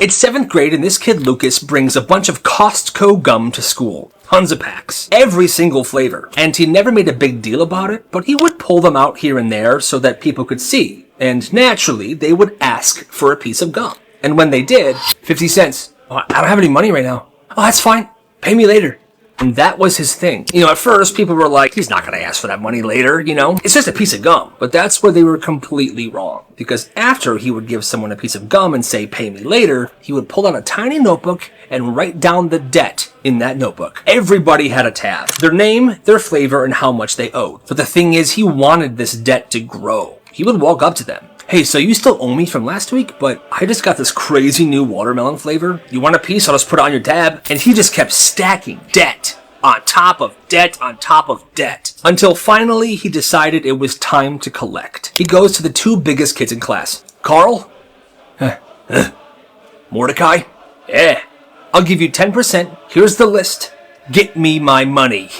It's 7th grade and this kid Lucas brings a bunch of Costco gum to school. Tons of packs. Every single flavor. And he never made a big deal about it, but he would pull them out here and there so that people could see. And naturally, they would ask for a piece of gum. And when they did, 50 cents. Oh, I don't have any money right now. Oh, that's fine. Pay me later. And that was his thing. At first, people were like, he's not going to ask for that money later, It's just a piece of gum. But that's where they were completely wrong. Because after he would give someone a piece of gum and say, pay me later, he would pull out a tiny notebook and write down the debt in that notebook. Everybody had a tab. Their name, their flavor, and how much they owed. But the thing is, he wanted this debt to grow. He would walk up to them. Hey, so you still owe me from last week, but I just got this crazy new watermelon flavor. You want a piece? I'll just put it on your tab. And he just kept stacking debt on top of debt on top of debt. Until finally he decided it was time to collect. He goes to the 2 biggest kids in class. Carl? Mordecai? Yeah. I'll give you 10%. Here's the list. Get me my money.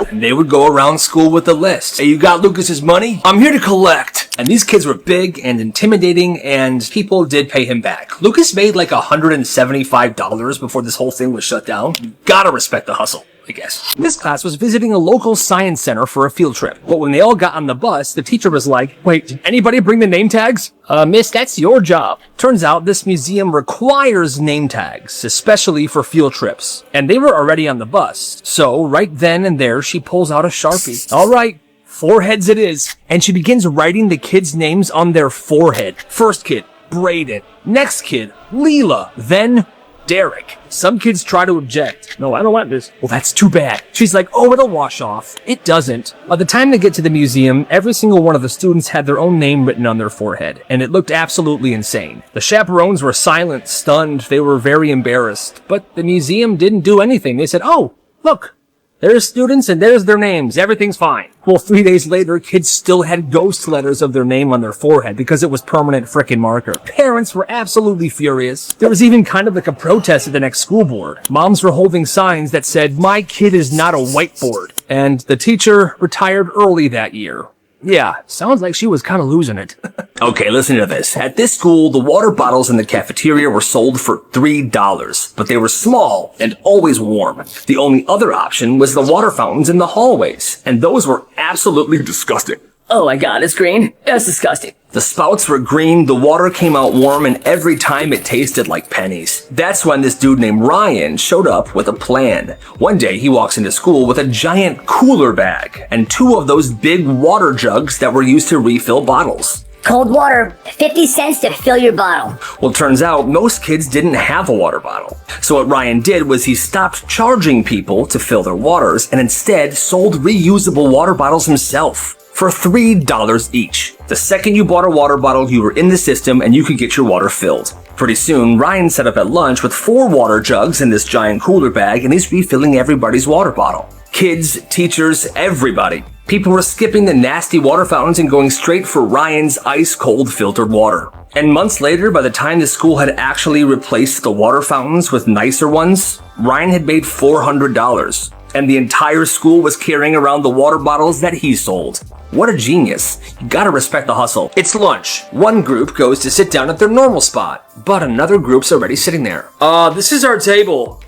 And they would go around school with the list. Hey, you got Lucas's money? I'm here to collect. And these kids were big and intimidating, and people did pay him back. Lucas made like $175 before this whole thing was shut down. You gotta respect the hustle, I guess. This class was visiting a local science center for a field trip. But when they all got on the bus, the teacher was like, wait, did anybody bring the name tags? Miss, that's your job. Turns out this museum requires name tags, especially for field trips. And they were already on the bus. So right then and there, she pulls out a Sharpie. All right, foreheads it is. And she begins writing the kids' names on their forehead. First kid, Braden. Next kid, Leela. Then Derek. Some kids try to object. No, I don't want this. Well, that's too bad. She's like, oh, it'll wash off. It doesn't. By the time they get to the museum, every single one of the students had their own name written on their forehead, and it looked absolutely insane. The chaperones were silent, stunned. They were very embarrassed. But the museum didn't do anything. They said, oh, look. There's students and there's their names. Everything's fine. Well, 3 days later, kids still had ghost letters of their name on their forehead because it was permanent frickin' marker. Parents were absolutely furious. There was even kind of like a protest at the next school board. Moms were holding signs that said, my kid is not a whiteboard. And the teacher retired early that year. Yeah, sounds like she was kind of losing it. Okay, listen to this. At this school, the water bottles in the cafeteria were sold for $3, but they were small and always warm. The only other option was the water fountains in the hallways, and those were absolutely disgusting. Oh my god, it's green? That's disgusting. The spouts were green, the water came out warm, and every time it tasted like pennies. That's when this dude named Ryan showed up with a plan. One day, he walks into school with a giant cooler bag and 2 of those big water jugs that were used to refill bottles. Cold water, 50 cents to fill your bottle. Well, it turns out most kids didn't have a water bottle. So what Ryan did was he stopped charging people to fill their waters and instead sold reusable water bottles himself for $3 each. The second you bought a water bottle, you were in the system and you could get your water filled. Pretty soon, Ryan set up at lunch with 4 water jugs in this giant cooler bag, and he's refilling everybody's water bottle. Kids, teachers, everybody. People were skipping the nasty water fountains and going straight for Ryan's ice-cold filtered water. And months later, by the time the school had actually replaced the water fountains with nicer ones, Ryan had made $400. And the entire school was carrying around the water bottles that he sold. What a genius. You gotta respect the hustle. It's lunch. One group goes to sit down at their normal spot, but another group's already sitting there. This is our table.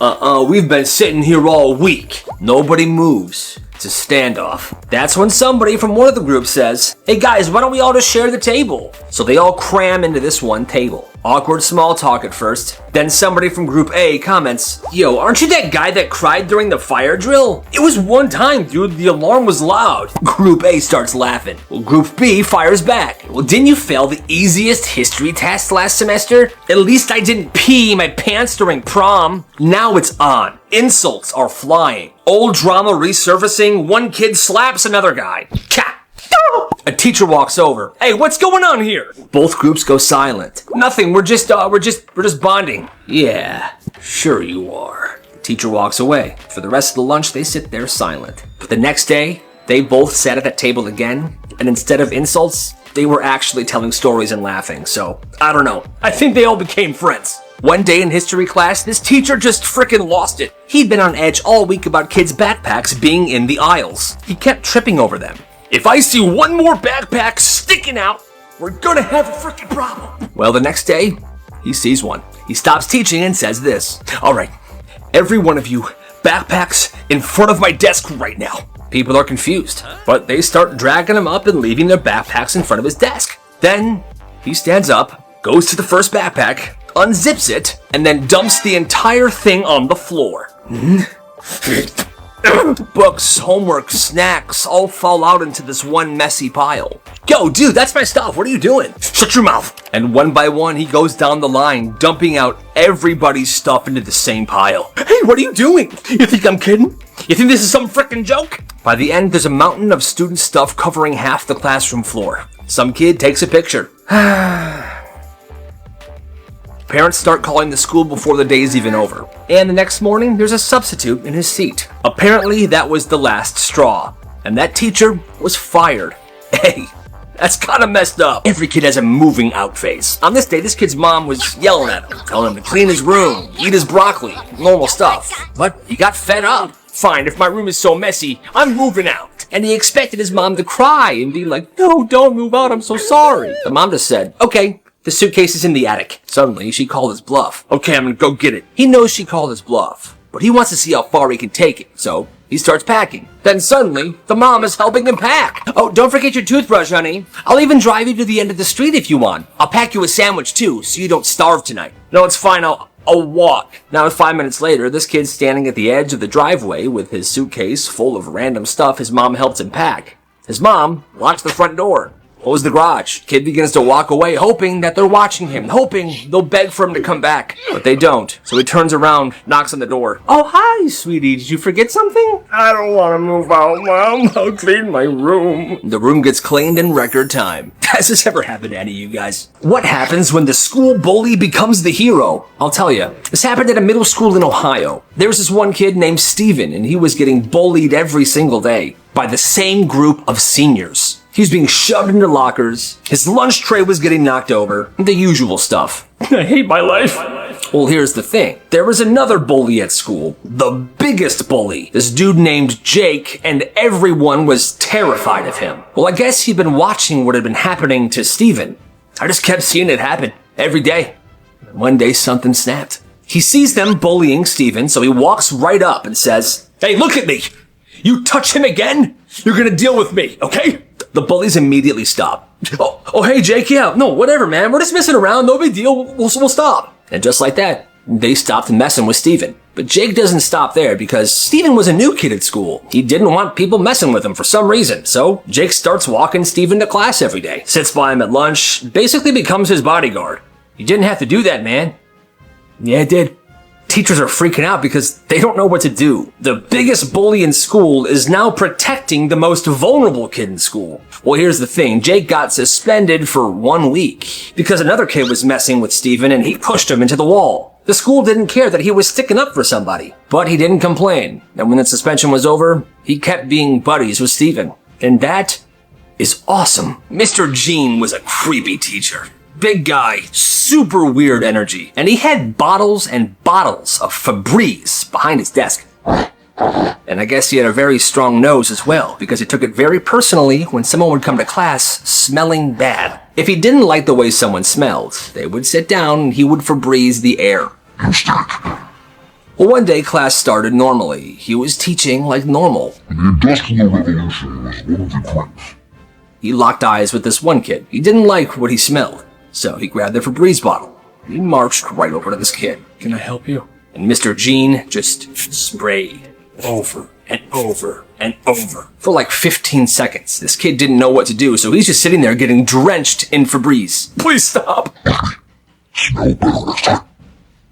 We've been sitting here all week. Nobody moves. It's a standoff. That's when somebody from one of the groups says, hey guys, why don't we all just share the table? So they all cram into this one table. Awkward small talk at first. Then somebody from Group A comments, yo, aren't you that guy that cried during the fire drill? It was one time, dude. The alarm was loud. Group A starts laughing. Well, Group B fires back. Well, didn't you fail the easiest history test last semester? At least I didn't pee my pants during prom. Now it's on. Insults are flying. Old drama resurfacing. One kid slaps another guy. Ka! A teacher walks over. Hey, what's going on here? Both groups go silent. Nothing. We're just bonding. Yeah, sure you are. The teacher walks away. For the rest of the lunch, they sit there silent. But the next day, they both sat at that table again, and instead of insults, they were actually telling stories and laughing. So, I don't know. I think they all became friends. One day in history class, this teacher just frickin' lost it. He'd been on edge all week about kids' backpacks being in the aisles. He kept tripping over them. If I see one more backpack sticking out, we're gonna have a freaking problem. Well, the next day, he sees one. He stops teaching and says this. All right, every one of you, backpacks in front of my desk right now. People are confused, but they start dragging him up and leaving their backpacks in front of his desk. Then he stands up, goes to the first backpack, unzips it, and then dumps the entire thing on the floor. Books, homework, snacks all fall out into this one messy pile. Yo, dude, that's my stuff. What are you doing? Shut your mouth. And one by one, he goes down the line, dumping out everybody's stuff into the same pile. Hey, what are you doing? You think I'm kidding? You think this is some frickin' joke? By the end, there's a mountain of student stuff covering half the classroom floor. Some kid takes a picture. Parents start calling the school before the day's even over. And the next morning, there's a substitute in his seat. Apparently, that was the last straw. And that teacher was fired. Hey, that's kind of messed up. Every kid has a moving out phase. On this day, this kid's mom was yelling at him, telling him to clean his room, eat his broccoli, normal stuff. But he got fed up. Fine, if my room is so messy, I'm moving out. And he expected his mom to cry and be like, no, don't move out, I'm so sorry. The mom just said, okay. The suitcase is in the attic. Suddenly, she called his bluff. Okay, I'm gonna go get it. He knows she called his bluff, but he wants to see how far he can take it, so he starts packing. Then suddenly, the mom is helping him pack. Oh, don't forget your toothbrush, honey. I'll even drive you to the end of the street if you want. I'll pack you a sandwich too, so you don't starve tonight. No, it's fine, I'll walk. Now, 5 minutes later, this kid's standing at the edge of the driveway with his suitcase full of random stuff his mom helped him pack. His mom locks the front door. Close the garage. Kid begins to walk away, hoping that they're watching him, hoping they'll beg for him to come back. But they don't. So he turns around, knocks on the door. Oh, hi, sweetie. Did you forget something? I don't want to move out, Mom. I'll clean my room. The room gets cleaned in record time. Has this ever happened to any of you guys? What happens when the school bully becomes the hero? I'll tell you. This happened at a middle school in Ohio. There was this one kid named Steven, and he was getting bullied every single day by the same group of seniors. He was being shoved into lockers, his lunch tray was getting knocked over, the usual stuff. I hate my life. Well, here's the thing. There was another bully at school, the biggest bully, this dude named Jake, and everyone was terrified of him. Well, I guess he'd been watching what had been happening to Steven. I just kept seeing it happen every day. One day, something snapped. He sees them bullying Steven, so he walks right up and says, hey, look at me. You touch him again, you're gonna deal with me, okay? The bullies immediately stop. Oh, hey, Jake, yeah, no, whatever, man. We're just messing around, no big deal, we'll stop. And just like that, they stopped messing with Steven. But Jake doesn't stop there because Steven was a new kid at school. He didn't want people messing with him for some reason. So Jake starts walking Steven to class every day, sits by him at lunch, basically becomes his bodyguard. You didn't have to do that, man. Yeah, it did. Teachers are freaking out because they don't know what to do. The biggest bully in school is now protecting the most vulnerable kid in school. Well, here's the thing. Jake got suspended for 1 week because another kid was messing with Steven and he pushed him into the wall. The school didn't care that he was sticking up for somebody, but he didn't complain. And when the suspension was over, he kept being buddies with Steven. And that is awesome. Mr. Gene was a creepy teacher. Big guy, super weird energy, and he had bottles and bottles of Febreze behind his desk. And I guess he had a very strong nose as well, because he took it very personally when someone would come to class smelling bad. If he didn't like the way someone smelled, they would sit down and he would Febreze the air. Well, one day class started normally. He was teaching like normal. The Industrial Revolution was one of the greats. He locked eyes with this one kid. He didn't like what he smelled. So he grabbed the Febreze bottle. He marched right over to this kid. Can I help you? And Mr. Gene just sprayed over and over and over for like 15 seconds. This kid didn't know what to do, so he's just sitting there getting drenched in Febreze. Please stop.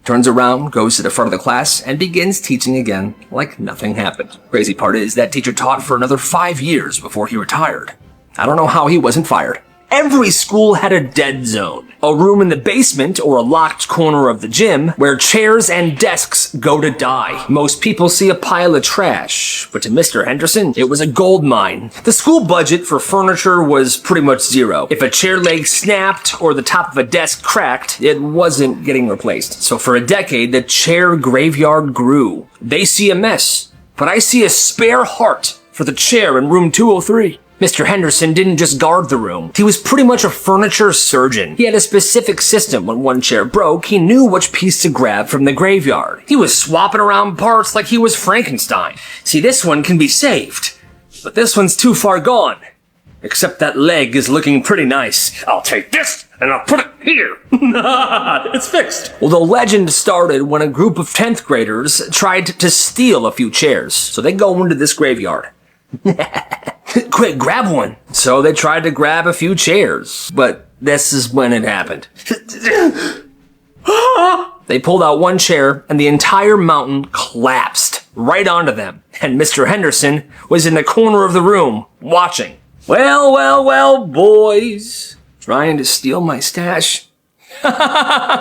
Turns around, goes to the front of the class, and begins teaching again like nothing happened. Crazy part is that teacher taught for another 5 years before he retired. I don't know how he wasn't fired. Every school had a dead zone, a room in the basement or a locked corner of the gym where chairs and desks go to die. Most people see a pile of trash, but to Mr. Henderson, it was a gold mine. The school budget for furniture was pretty much zero. If a chair leg snapped or the top of a desk cracked, it wasn't getting replaced. So for a decade, the chair graveyard grew. They see a mess, but I see a spare heart for the chair in room 203. Mr. Henderson didn't just guard the room. He was pretty much a furniture surgeon. He had a specific system. When one chair broke, he knew which piece to grab from the graveyard. He was swapping around parts like he was Frankenstein. See, this one can be saved, but this one's too far gone. Except that leg is looking pretty nice. I'll take this and I'll put it here. It's fixed. Well, the legend started when a group of 10th graders tried to steal a few chairs. So they go into this graveyard. Quick, grab one. So they tried to grab a few chairs, but this is when it happened. They pulled out one chair and the entire mountain collapsed right onto them. And Mr. Henderson was in the corner of the room watching. Well, boys. Trying to steal my stash?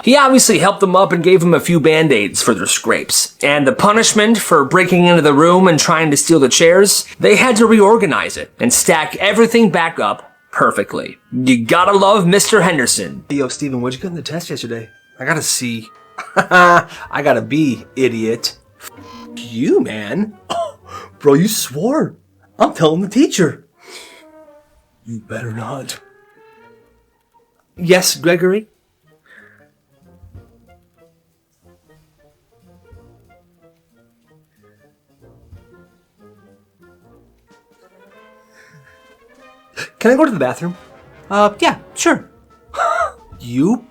He obviously helped them up and gave them a few band-aids for their scrapes. And the punishment for breaking into the room and trying to steal the chairs, they had to reorganize it and stack everything back up perfectly. You gotta love Mr. Henderson. Yo, Steven, what'd you get in the test yesterday? I got a C. I got a B, idiot. You, man. Bro, you swore. I'm telling the teacher. You better not. Yes, Gregory? Can I go to the bathroom? Yeah, sure. You?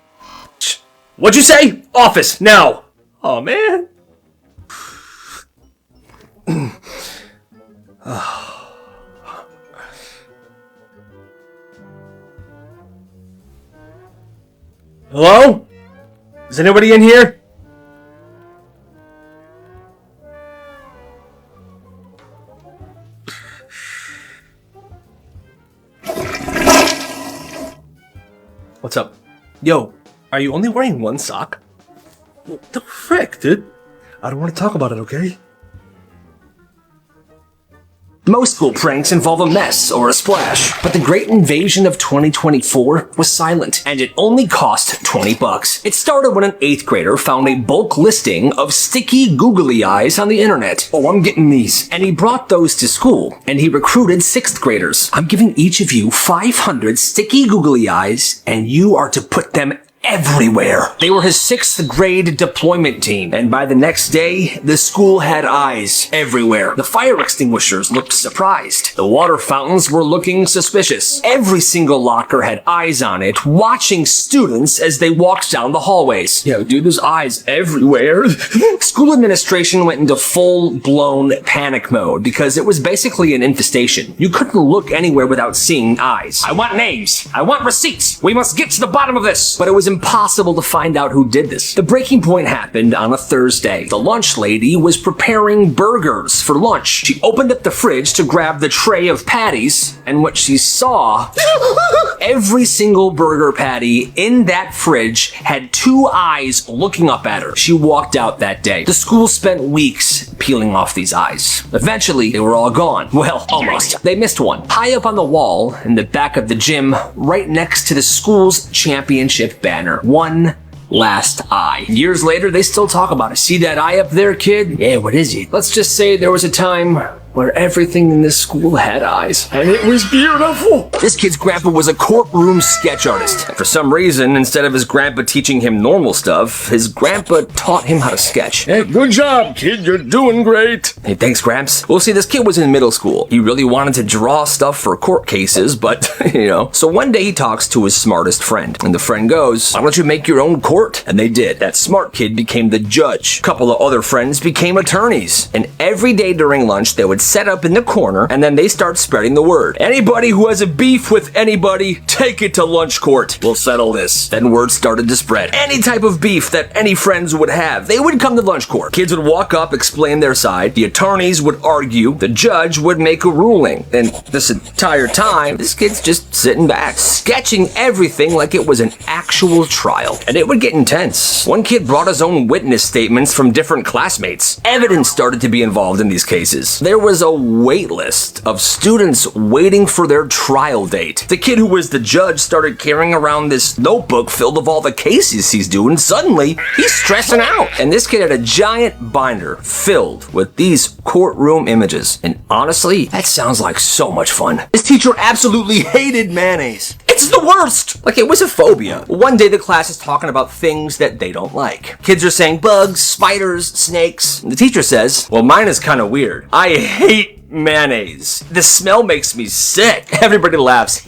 What'd you say? Office, now! Oh, man. Hello? Is anybody in here? What's up? Yo, are you only wearing one sock? What the frick, dude? I don't want to talk about it, okay? Most school pranks involve a mess or a splash, but the great invasion of 2024 was silent, and it only cost $20. It started when an 8th grader found a bulk listing of sticky googly eyes on the internet. Oh, I'm getting these. And he brought those to school, and he recruited 6th graders. I'm giving each of you 500 sticky googly eyes, and you are to put them everywhere. They were his 6th grade deployment team, and by the next day, the school had eyes everywhere. The fire extinguishers looked surprised. The water fountains were looking suspicious. Every single locker had eyes on it, watching students as they walked down the hallways. Yo, dude, there's eyes everywhere. School administration went into full-blown panic mode because it was basically an infestation. You couldn't look anywhere without seeing eyes. I want names. I want receipts. We must get to the bottom of this. But it was impossible to find out who did this. The breaking point happened on a Thursday. The lunch lady was preparing burgers for lunch. She opened up the fridge to grab the tray of patties, and what she saw, every single burger patty in that fridge had 2 eyes looking up at her. She walked out that day. The school spent weeks peeling off these eyes. Eventually, they were all gone. Well, almost. They missed one. High up on the wall in the back of the gym, right next to the school's championship banner. One last eye. Years later, they still talk about it. See that eye up there, kid? Yeah, what is it? Let's just say there was a time where everything in this school had eyes. And it was beautiful. This kid's grandpa was a courtroom sketch artist. For some reason, instead of his grandpa teaching him normal stuff, his grandpa taught him how to sketch. Hey, good job, kid. You're doing great. Hey, thanks, Gramps. Well, see, this kid was in middle school. He really wanted to draw stuff for court cases, but, So one day he talks to his smartest friend. And the friend goes, why don't you make your own court? And they did. That smart kid became the judge. A couple of other friends became attorneys. And every day during lunch, they would set up in the corner, and then they start spreading the word. Anybody who has a beef with anybody, take it to lunch court. We'll settle this. Then word started to spread. Any type of beef that any friends would have, they would come to lunch court. Kids would walk up, explain their side. The attorneys would argue. The judge would make a ruling. And this entire time, this kid's just sitting back, sketching everything like it was an actual trial. And it would get intense. One kid brought his own witness statements from different classmates. Evidence started to be involved in these cases. There was was a wait list of students waiting for their trial date. The kid who was the judge started carrying around this notebook filled with all the cases he's doing. Suddenly, he's stressing out. And this kid had a giant binder filled with these courtroom images. And honestly, that sounds like so much fun. His teacher absolutely hated mayonnaise. It's the worst! Like, it was a phobia. One day the class is talking about things that they don't like. Kids are saying bugs, spiders, snakes. And the teacher says, well, mine is kind of weird. I hate mayonnaise. The smell makes me sick. Everybody laughs.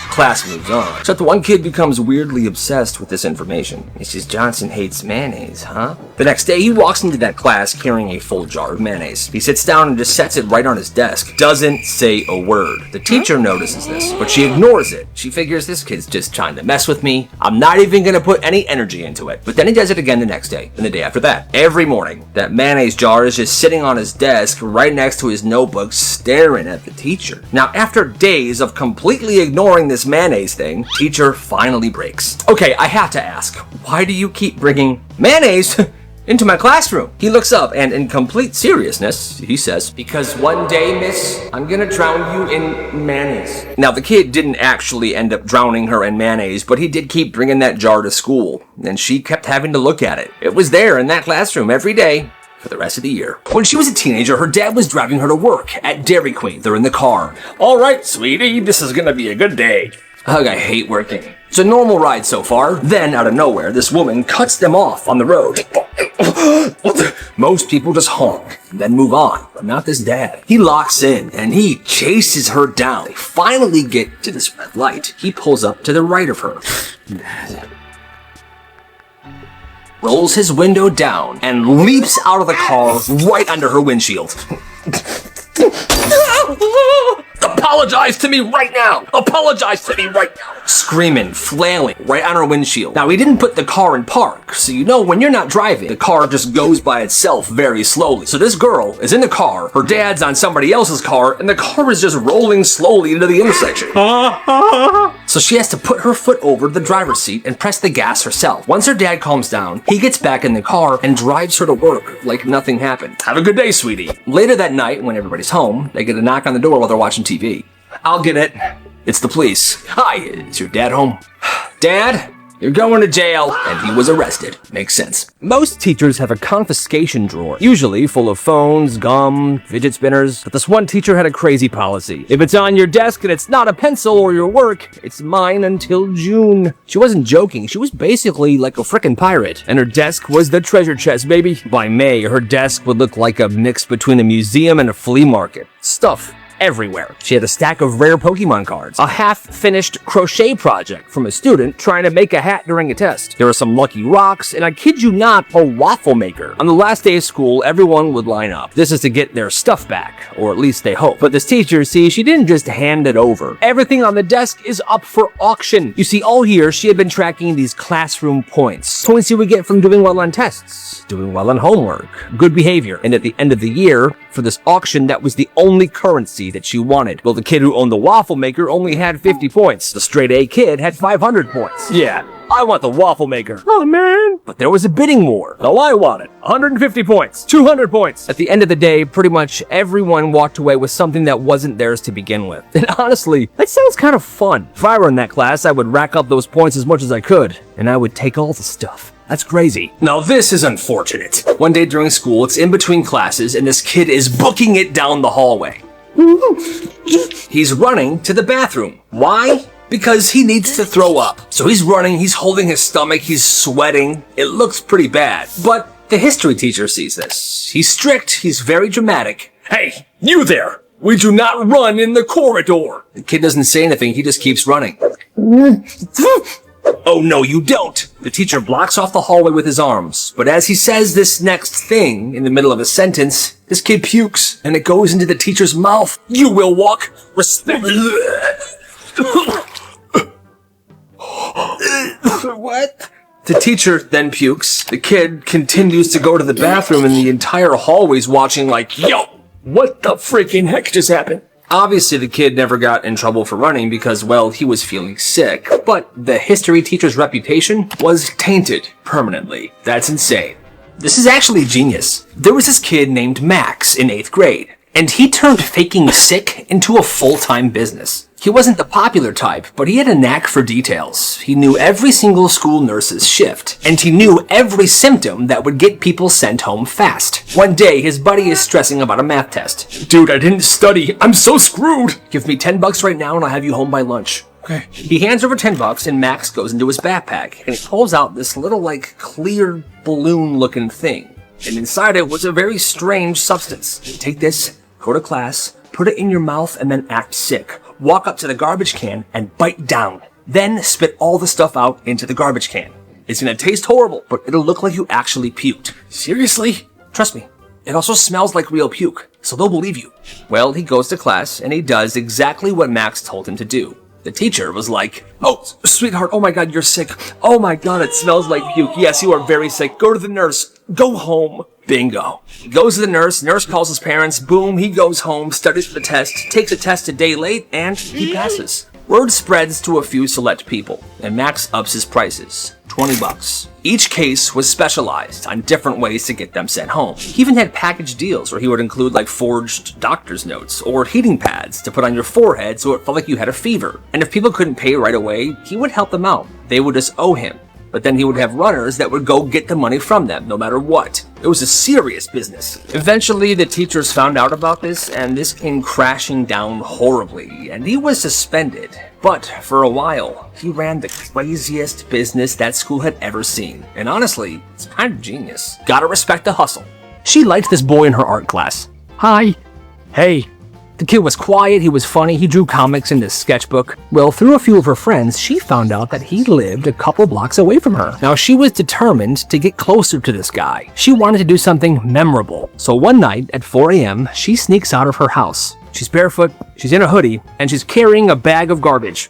Class moves on. Except one kid becomes weirdly obsessed with this information. Mrs. Johnson hates mayonnaise, huh? The next day, he walks into that class carrying a full jar of mayonnaise. He sits down and just sets it right on his desk. Doesn't say a word. The teacher notices this, but she ignores it. She figures this kid's just trying to mess with me. I'm not even gonna put any energy into it. But then he does it again the next day, and the day after that. Every morning, that mayonnaise jar is just sitting on his desk right next to his notebook, staring at the teacher. Now, after days of completely ignoring this mayonnaise thing, teacher finally breaks. Okay, I have to ask, why do you keep bringing mayonnaise into my classroom? He looks up and in complete seriousness, he says, because one day, miss, I'm gonna drown you in mayonnaise. Now, the kid didn't actually end up drowning her in mayonnaise, but he did keep bringing that jar to school, and she kept having to look at it. It was there in that classroom every day for the rest of the year. When she was a teenager, her dad was driving her to work at Dairy Queen. They're in the car. All right, sweetie, this is gonna be a good day. Ugh, I hate working. It's a normal ride so far. Then, out of nowhere, this woman cuts them off on the road. Most people just honk, then move on, but not this dad. He locks in, and he chases her down. They finally get to this red light. He pulls up to the right of her. Rolls his window down, and leaps out of the car right under her windshield. Apologize to me right now! Apologize to me right now! Screaming, flailing, right on her windshield. Now, he didn't put the car in park, so you know when you're not driving, the car just goes by itself very slowly. So this girl is in the car, her dad's on somebody else's car, and the car is just rolling slowly into the intersection. So she has to put her foot over the driver's seat and press the gas herself. Once her dad calms down, he gets back in the car and drives her to work like nothing happened. Have a good day, sweetie. Later that night, when everybody's home, they get a knock on the door while they're watching TV. I'll get it. It's the police. Hi, is your dad home? Dad, you're going to jail. And he was arrested. Makes sense. Most teachers have a confiscation drawer, usually full of phones, gum, fidget spinners. But this one teacher had a crazy policy. If it's on your desk and it's not a pencil or your work, it's mine until June. She wasn't joking. She was basically like a frickin' pirate. And her desk was the treasure chest, baby. By May, her desk would look like a mix between a museum and a flea market. Stuff everywhere. She had a stack of rare Pokemon cards, a half-finished crochet project from a student trying to make a hat during a test. There were some lucky rocks, and I kid you not, a waffle maker. On the last day of school, everyone would line up. This is to get their stuff back, or at least they hope. But this teacher, see, she didn't just hand it over. Everything on the desk is up for auction. You see, all year, she had been tracking these classroom points. Points you would get from doing well on tests, doing well on homework, good behavior. And at the end of the year, for this auction, that was the only currency that she wanted. Well, the kid who owned the waffle maker only had 50 points. The straight A kid had 500 points. Yeah, I want the waffle maker. Oh, man. But there was a bidding war. So I wanted 150 points, 200 points. At the end of the day, pretty much everyone walked away with something that wasn't theirs to begin with. And honestly, that sounds kind of fun. If I were in that class, I would rack up those points as much as I could, and I would take all the stuff. That's crazy. Now this is unfortunate. One day during school, it's in between classes, and this kid is booking it down the hallway. He's running to the bathroom. Why? Because he needs to throw up. So he's running, he's holding his stomach, he's sweating. It looks pretty bad. But the history teacher sees this. He's strict, he's very dramatic. Hey, you there! We do not run in the corridor! The kid doesn't say anything, he just keeps running. Oh no, you don't! The teacher blocks off the hallway with his arms. But as he says this next thing in the middle of a sentence, this kid pukes, and it goes into the teacher's mouth. You will walk respect. What? The teacher then pukes. The kid continues to go to the bathroom, and the entire hallway's watching like, yo, what the freaking heck just happened? Obviously, the kid never got in trouble for running because, well, he was feeling sick. But the history teacher's reputation was tainted permanently. That's insane. This is actually genius. There was this kid named Max in 8th grade, and he turned faking sick into a full-time business. He wasn't the popular type, but he had a knack for details. He knew every single school nurse's shift, and he knew every symptom that would get people sent home fast. One day, his buddy is stressing about a math test. Dude, I didn't study. I'm so screwed. Give me $10 right now and I'll have you home by lunch. Okay. He hands over $10 and Max goes into his backpack, and he pulls out this little, clear balloon-looking thing. And inside it was a very strange substance. Take this, go to class, put it in your mouth, and then act sick. Walk up to the garbage can and bite down. Then spit all the stuff out into the garbage can. It's gonna taste horrible, but it'll look like you actually puked. Seriously? Trust me. It also smells like real puke, so they'll believe you. Well, he goes to class and he does exactly what Max told him to do. The teacher was like, "Oh, sweetheart, oh my god, you're sick. Oh my god, it smells like puke. Yes, you are very sick. Go to the nurse. Go home." Bingo. He goes to the nurse calls his parents, boom, he goes home, studies for the test, takes a test a day late, and he passes. Word spreads to a few select people, and Max ups his prices. $20. Each case was specialized on different ways to get them sent home. He even had package deals where he would include forged doctor's notes or heating pads to put on your forehead so it felt like you had a fever. And if people couldn't pay right away, he would help them out. They would just owe him. But then he would have runners that would go get the money from them, no matter what. It was a serious business. Eventually, the teachers found out about this, and this came crashing down horribly, and he was suspended. But for a while, he ran the craziest business that school had ever seen. And honestly, it's kind of genius. Gotta respect the hustle. She liked this boy in her art class. Hi. Hey. The kid was quiet, he was funny, he drew comics in his sketchbook. Well, through a few of her friends, she found out that he lived a couple blocks away from her. Now, she was determined to get closer to this guy. She wanted to do something memorable. So one night at 4 a.m., she sneaks out of her house. She's barefoot, she's in a hoodie, and she's carrying a bag of garbage.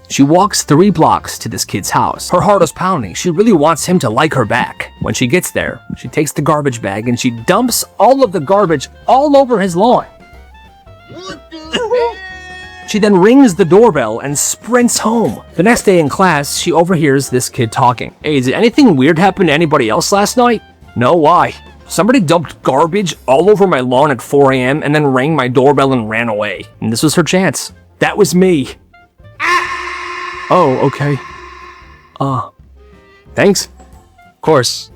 She walks 3 blocks to this kid's house. Her heart is pounding. She really wants him to like her back. When she gets there, she takes the garbage bag and she dumps all of the garbage all over his lawn. She then rings the doorbell and sprints home. The next day in class, she overhears this kid talking. Hey, did anything weird happen to anybody else last night? No, why? Somebody dumped garbage all over my lawn at 4 a.m. and then rang my doorbell and ran away. And this was her chance. That was me. Oh, okay. Thanks. Of course.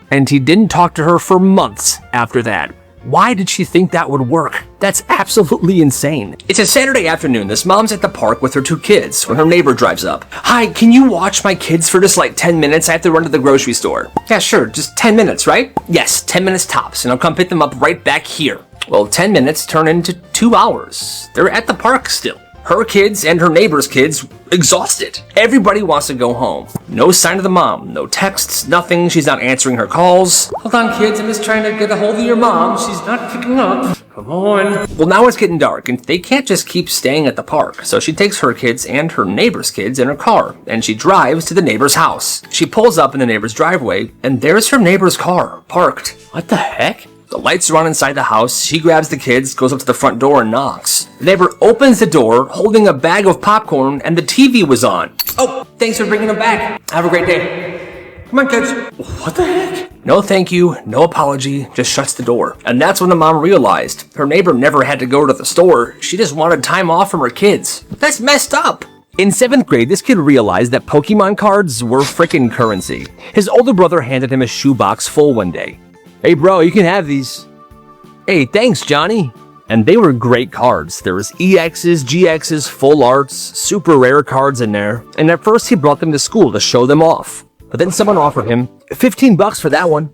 And he didn't talk to her for months after that. Why did she think that would work? That's absolutely insane. It's a Saturday afternoon. This mom's at the park with her 2 kids when her neighbor drives up. Hi, can you watch my kids for just 10 minutes? I have to run to the grocery store. Yeah, sure. Just 10 minutes, right? Yes, 10 minutes tops, and I'll come pick them up right back here. Well, 10 minutes turn into 2 hours. They're at the park still. Her kids and her neighbor's kids exhausted. Everybody wants to go home. No sign of the mom. No texts, nothing. She's not answering her calls. Hold on, kids. I'm just trying to get a hold of your mom. She's not picking up. Come on. Well, now it's getting dark, and they can't just keep staying at the park. So she takes her kids and her neighbor's kids in her car, and she drives to the neighbor's house. She pulls up in the neighbor's driveway, and there's her neighbor's car, parked. What the heck? The lights are on inside the house. She grabs the kids, goes up to the front door, and knocks. The neighbor opens the door, holding a bag of popcorn, and the TV was on. Oh, thanks for bringing them back. Have a great day. Come on, kids. What the heck? No thank you, no apology, just shuts the door. And that's when the mom realized her neighbor never had to go to the store. She just wanted time off from her kids. That's messed up. In 7th grade, this kid realized that Pokemon cards were frickin' currency. His older brother handed him a shoebox full one day. Hey bro, you can have these. Hey, thanks Johnny. And they were great cards. There was EXs, GXs, full arts, super rare cards in there. And at first he brought them to school to show them off. But then someone offered him $15 for that one.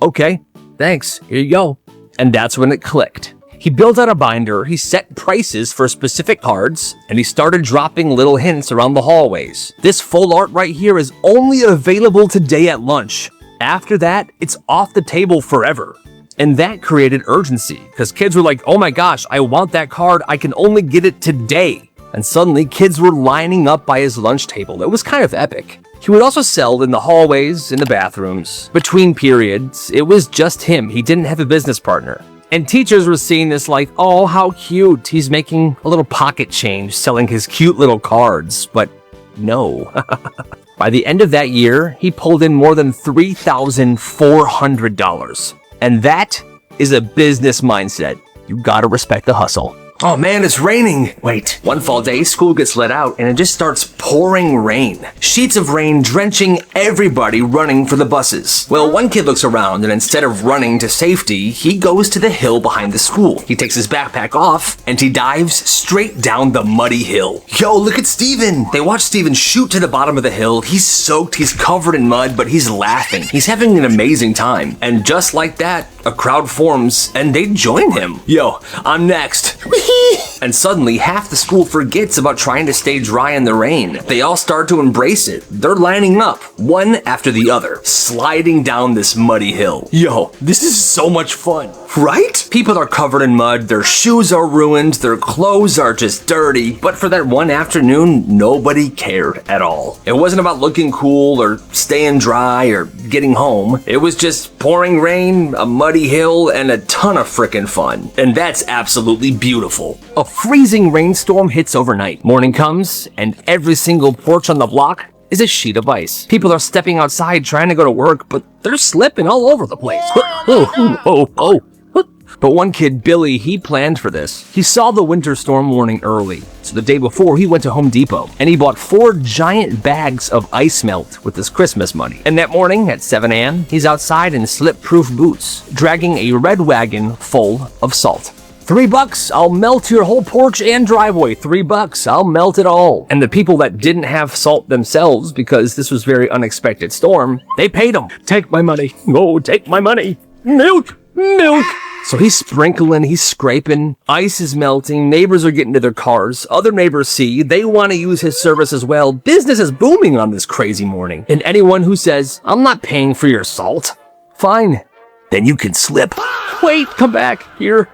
Okay, thanks, here you go. And that's when it clicked. He built out a binder, he set prices for specific cards, and he started dropping little hints around the hallways. This full art right here is only available today at lunch. After that, it's off the table forever. And that created urgency, because kids were like, oh my gosh, I want that card, I can only get it today. And suddenly, kids were lining up by his lunch table. It was kind of epic. He would also sell in the hallways, in the bathrooms. Between periods, it was just him. He didn't have a business partner. And teachers were seeing this like, oh, how cute. He's making a little pocket change selling his cute little cards. But no. By the end of that year, he pulled in more than $3,400. And that is a business mindset. You gotta respect the hustle. Oh man, it's raining. Wait, one fall day, school gets let out and it just starts pouring rain. Sheets of rain drenching everybody running for the buses. Well, one kid looks around and instead of running to safety, he goes to the hill behind the school. He takes his backpack off and he dives straight down the muddy hill. Yo, look at Steven. They watch Steven shoot to the bottom of the hill. He's soaked, he's covered in mud, but he's laughing. He's having an amazing time. And just like that, a crowd forms and they join him. Yo, I'm next. And suddenly, half the school forgets about trying to stay dry in the rain. They all start to embrace it. They're lining up, one after the other, sliding down this muddy hill. Yo, this is so much fun, right? People are covered in mud, their shoes are ruined, their clothes are just dirty. But for that one afternoon, nobody cared at all. It wasn't about looking cool or staying dry or getting home. It was just pouring rain, a muddy hill, and a ton of frickin' fun. And that's absolutely beautiful. A freezing rainstorm hits overnight. Morning comes, and every single porch on the block is a sheet of ice. People are stepping outside trying to go to work, but they're slipping all over the place. But one kid, Billy, he planned for this. He saw the winter storm warning early. So the day before, he went to Home Depot and he bought 4 giant bags of ice melt with his Christmas money. And that morning at 7 a.m., he's outside in slip-proof boots, dragging a red wagon full of salt. $3, I'll melt your whole porch and driveway. $3, I'll melt it all. And the people that didn't have salt themselves, because this was a very unexpected storm, they paid him. Take my money. Oh, take my money. Milk. So he's sprinkling, he's scraping, ice is melting, neighbors are getting to their cars, other neighbors see, they want to use his service as well. Business is booming on this crazy morning. And anyone who says, I'm not paying for your salt, fine, then you can slip. Wait, come back, here.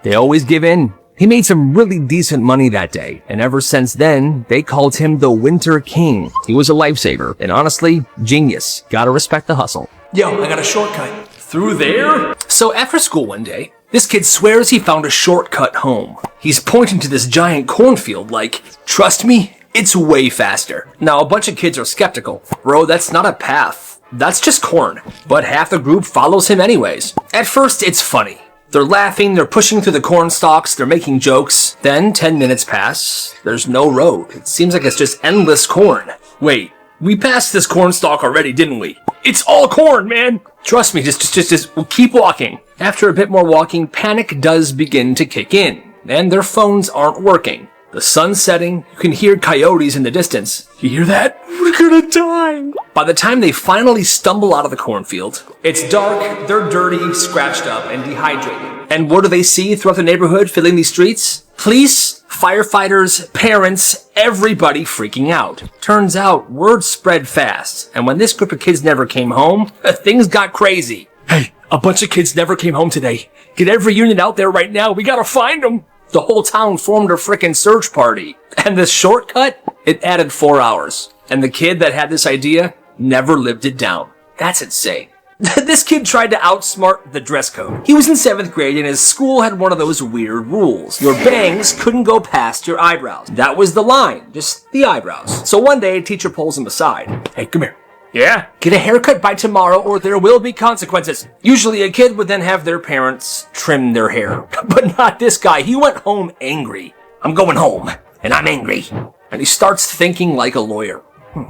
They always give in. He made some really decent money that day, and ever since then, they called him the Winter King. He was a lifesaver, and honestly, genius. Gotta respect the hustle. Yo, I got a shortcut. Through there? So after school one day, this kid swears he found a shortcut home. He's pointing to this giant cornfield like, trust me, it's way faster. Now a bunch of kids are skeptical. Bro, that's not a path. That's just corn. But half the group follows him anyways. At first, it's funny. They're laughing, they're pushing through the corn stalks, they're making jokes. Then 10 minutes pass. There's no road. It seems like it's just endless corn. Wait, we passed this corn stalk already, didn't we? It's all corn, man. Trust me, just we'll keep walking. After a bit more walking, panic does begin to kick in, and their phones aren't working. The sun's setting, you can hear coyotes in the distance. You hear that? We're gonna die. By the time they finally stumble out of the cornfield, it's dark, they're dirty, scratched up, and dehydrated. And what do they see throughout the neighborhood filling these streets? Police, firefighters, parents, everybody freaking out. Turns out, word spread fast, and when this group of kids never came home, things got crazy. Hey, a bunch of kids never came home today. Get every unit out there right now, we gotta find them. The whole town formed a frickin' search party. And this shortcut, it added 4 hours. And the kid that had this idea never lived it down. That's insane. This kid tried to outsmart the dress code. He was in 7th grade and his school had one of those weird rules. Your bangs couldn't go past your eyebrows. That was the line, just the eyebrows. So one day, a teacher pulls him aside. Hey, come here. Yeah? Get a haircut by tomorrow or there will be consequences. Usually a kid would then have their parents trim their hair. But not this guy. He went home angry. I'm going home, and I'm angry. And he starts thinking like a lawyer.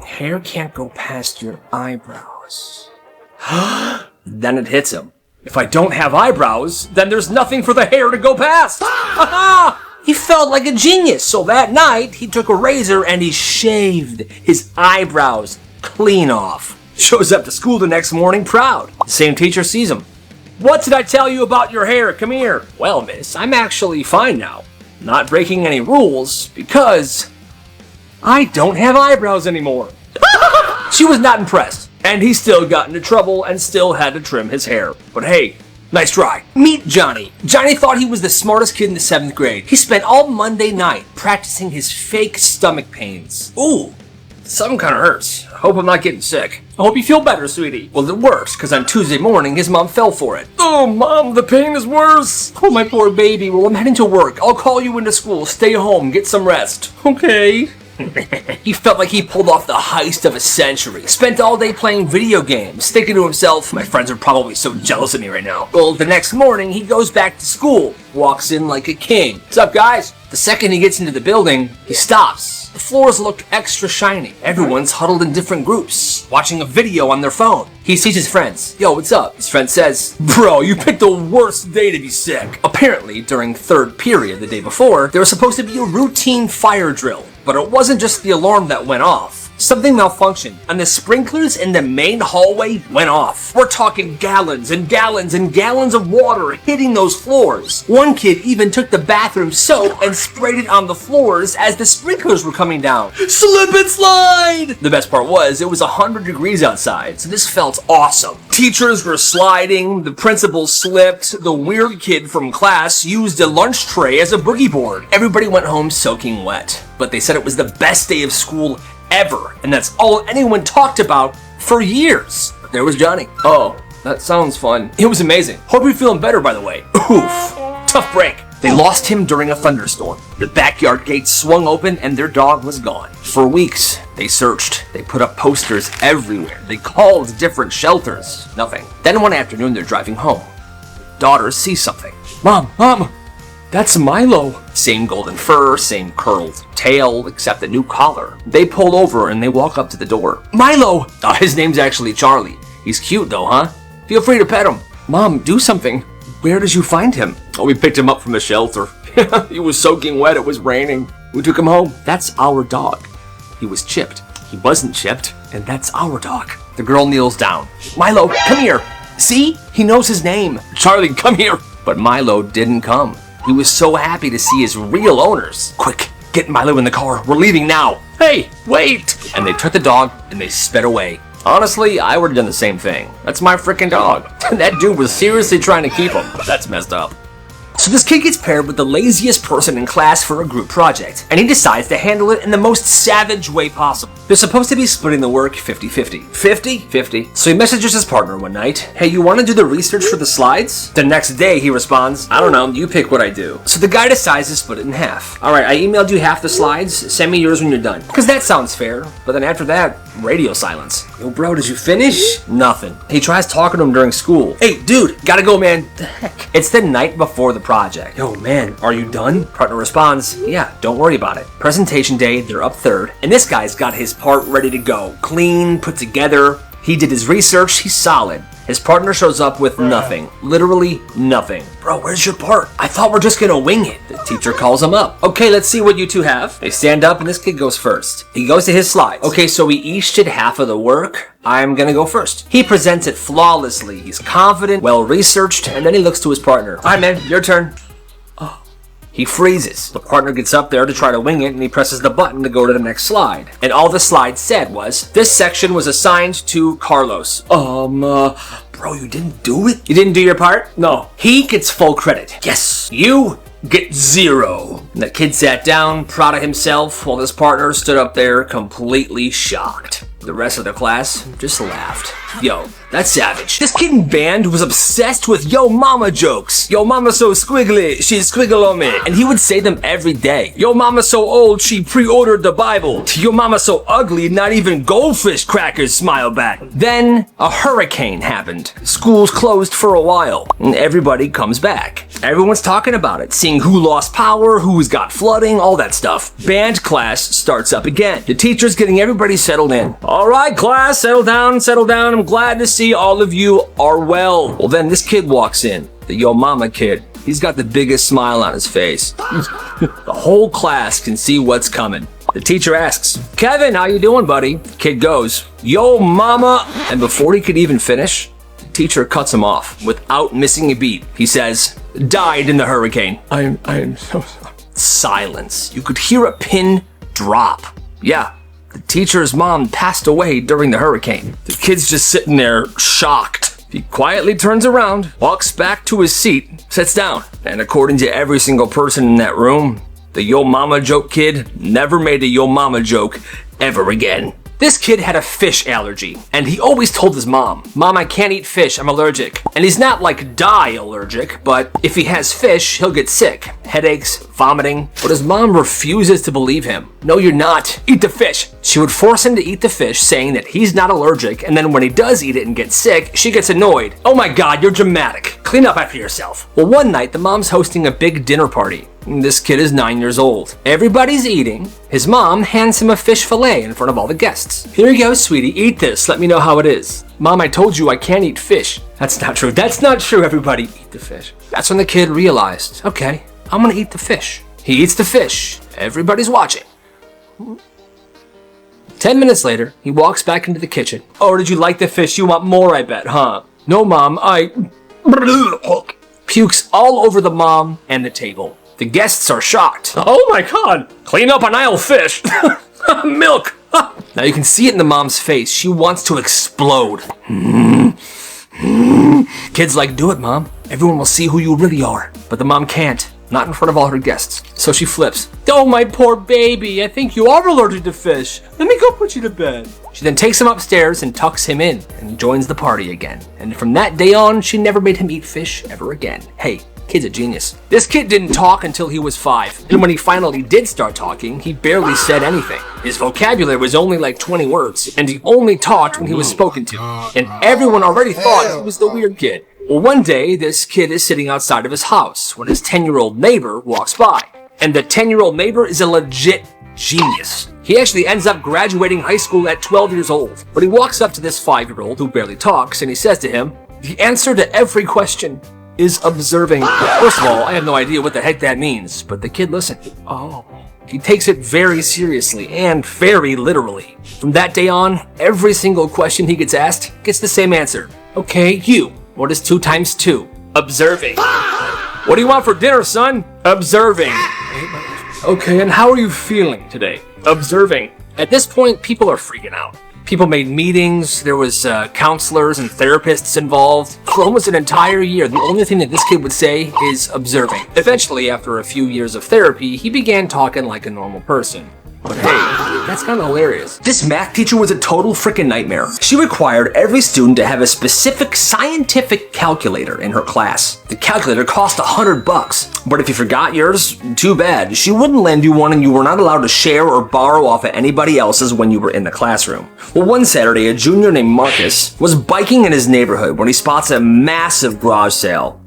Hair can't go past your eyebrows. Then it hits him. If I don't have eyebrows, then there's nothing for the hair to go past. He felt like a genius. So that night, he took a razor and he shaved his eyebrows clean off. Shows up to school the next morning proud. The same teacher sees him. What did I tell you about your hair? Come here. Well, miss, I'm actually fine now. Not breaking any rules because I don't have eyebrows anymore. She was not impressed. And he still got into trouble and still had to trim his hair. But hey, nice try. Meet Johnny. Johnny thought he was the smartest kid in the 7th grade. He spent all Monday night practicing his fake stomach pains. Ooh. Something kind of hurts. I hope I'm not getting sick. I hope you feel better, sweetie. Well, it works, because on Tuesday morning, his mom fell for it. Oh, Mom, the pain is worse. Oh, my poor baby. Well, I'm heading to work. I'll call you into school. Stay home. Get some rest. Okay. He felt like he pulled off the heist of a century. Spent all day playing video games, thinking to himself, my friends are probably so jealous of me right now. Well, the next morning, he goes back to school, walks in like a king. What's up, guys? The second he gets into the building, he stops. The floors look extra shiny. Everyone's huddled in different groups, watching a video on their phone. He sees his friends. Yo, what's up? His friend says, bro, you picked the worst day to be sick. Apparently, during third period the day before, there was supposed to be a routine fire drill. But it wasn't just the alarm that went off. Something malfunctioned, and the sprinklers in the main hallway went off. We're talking gallons and gallons and gallons of water hitting those floors. One kid even took the bathroom soap and sprayed it on the floors as the sprinklers were coming down. Slip and slide! The best part was, it was 100 degrees outside, so this felt awesome. Teachers were sliding, the principal slipped, the weird kid from class used a lunch tray as a boogie board. Everybody went home soaking wet, but they said it was the best day of school ever, and that's all anyone talked about for years. There was Johnny. Oh, that sounds fun. It was amazing. Hope you're feeling better, by the way. Oof. Tough break. They lost him during a thunderstorm. The backyard gate swung open and their dog was gone. For weeks, they searched. They put up posters everywhere. They called different shelters. Nothing. Then one afternoon, they're driving home. Daughter sees something. Mom, that's Milo. Same golden fur, same curled tail, except a new collar. They pull over and they walk up to the door. Milo! His name's actually Charlie. He's cute though, huh? Feel free to pet him. Mom, do something. Where did you find him? Oh, we picked him up from the shelter. He was soaking wet, it was raining. We took him home. That's our dog. He was chipped. He wasn't chipped, and that's our dog. The girl kneels down. Milo, come here. See? He knows his name. Charlie, come here. But Milo didn't come. He was so happy to see his real owners. Quick, get Milo in the car. We're leaving now. Hey, wait! And they took the dog and they sped away. Honestly, I would have done the same thing. That's my freaking dog. That dude was seriously trying to keep him. That's messed up. So this kid gets paired with the laziest person in class for a group project, and he decides to handle it in the most savage way possible. They're supposed to be splitting the work 50-50. 50-50. So he messages his partner one night, hey, you want to do the research for the slides? The next day he responds, I don't know, you pick what I do. So the guy decides to split it in half. Alright, I emailed you half the slides, send me yours when you're done. Because that sounds fair, but then after that, radio silence. Yo bro, did you finish? Nothing. He tries talking to him during school. Hey dude, gotta go man. The heck? It's the night before the project. Yo man, are you done? Partner responds, yeah, don't worry about it. Presentation day, they're up third, and this guy's got his part ready to go. Clean, put together. He did his research, he's solid. His partner shows up with nothing. Literally nothing. Bro, where's your part? I thought we're just gonna wing it. The teacher calls him up. Okay, let's see what you two have. They stand up and this kid goes first. He goes to his slides. Okay, so we each did half of the work. I'm gonna go first. He presents it flawlessly. He's confident, well-researched, and then he looks to his partner. All right, man, your turn. He freezes. The partner gets up there to try to wing it and he presses the button to go to the next slide. And all the slide said was, this section was assigned to Carlos. Bro, you didn't do it? You didn't do your part? No. He gets full credit. Yes. You get 0. And the kid sat down, proud of himself, while his partner stood up there completely shocked. The rest of the class just laughed. Yo, that's savage. This kid in band was obsessed with yo mama jokes. Yo mama so squiggly, she squiggle on me. And he would say them every day. Yo mama so old, she pre-ordered the Bible. Yo mama so ugly, not even goldfish crackers smile back. Then a hurricane happened. Schools closed for a while, and everybody comes back. Everyone's talking about it, seeing who lost power, who's got flooding, all that stuff. Band class starts up again. The teacher's getting everybody settled in. All right, class, settle down, settle down. I'm glad to see all of you are well. Well, then this kid walks in, the yo mama kid. He's got the biggest smile on his face. The whole class can see what's coming. The teacher asks, Kevin, how you doing, buddy? The kid goes, yo mama. And before he could even finish, the teacher cuts him off without missing a beat. He says, died in the hurricane. I'm so sorry. Silence. You could hear a pin drop. Yeah. The teacher's mom passed away during the hurricane. The kid's just sitting there, shocked. He quietly turns around, walks back to his seat, sits down. And according to every single person in that room, the yo mama joke kid never made a yo mama joke ever again. This kid had a fish allergy, and he always told his mom, "Mom, I can't eat fish, I'm allergic." And he's not like die allergic, but if he has fish, he'll get sick. Headaches, vomiting. But his mom refuses to believe him. "No, you're not. Eat the fish." She would force him to eat the fish, saying that he's not allergic, and then when he does eat it and gets sick, she gets annoyed. "Oh my god, you're dramatic. Clean up after yourself." Well, one night, the mom's hosting a big dinner party. This kid is 9 years old. Everybody's eating. His mom hands him a fish fillet in front of all the guests. "Here you go, sweetie. Eat this. Let me know how it is." "Mom, I told you I can't eat fish." "That's not true. That's not true, everybody. Eat the fish." That's when the kid realized, okay, I'm gonna eat the fish. He eats the fish. Everybody's watching. 10 minutes later, he walks back into the kitchen. "Oh, did you like the fish? You want more, I bet, huh?" "No, Mom, I..." Pukes all over the mom and the table. The guests are shocked. "Oh my god! Clean up an aisle fish! Milk!" Now you can see it in the mom's face. She wants to explode. Kid's like, "Do it, Mom. Everyone will see who you really are." But the mom can't. Not in front of all her guests. So she flips. "Oh, my poor baby. I think you are allergic to fish. Let me go put you to bed." She then takes him upstairs and tucks him in and joins the party again. And from that day on, she never made him eat fish ever again. Hey, kid's a genius. This kid didn't talk until he was 5. And when he finally did start talking, he barely said anything. His vocabulary was only like 20 words. And he only talked when he was spoken to. And everyone already thought he was the weird kid. Well, one day, this kid is sitting outside of his house when his 10-year-old neighbor walks by. And the 10-year-old neighbor is a legit genius. He actually ends up graduating high school at 12 years old. But he walks up to this 5-year-old who barely talks and he says to him, "The answer to every question is observing." First of all, I have no idea what the heck that means, but the kid listened. Oh. He takes it very seriously and very literally. From that day on, every single question he gets asked gets the same answer. "Okay, you. What is 2 times 2? Observing." "What do you want for dinner, son?" "Observing." "Okay, and how are you feeling today?" "Observing." At this point, people are freaking out. People made meetings, there was counselors and therapists involved. For almost an entire year, the only thing that this kid would say is observing. Eventually, after a few years of therapy, he began talking like a normal person. But hey, that's kind of hilarious. This math teacher was a total freaking nightmare. She required every student to have a specific scientific calculator in her class. The calculator cost $100, but if you forgot yours, too bad. She wouldn't lend you one and you were not allowed to share or borrow off of anybody else's when you were in the classroom. Well, one Saturday, a junior named Marcus was biking in his neighborhood when he spots a massive garage sale.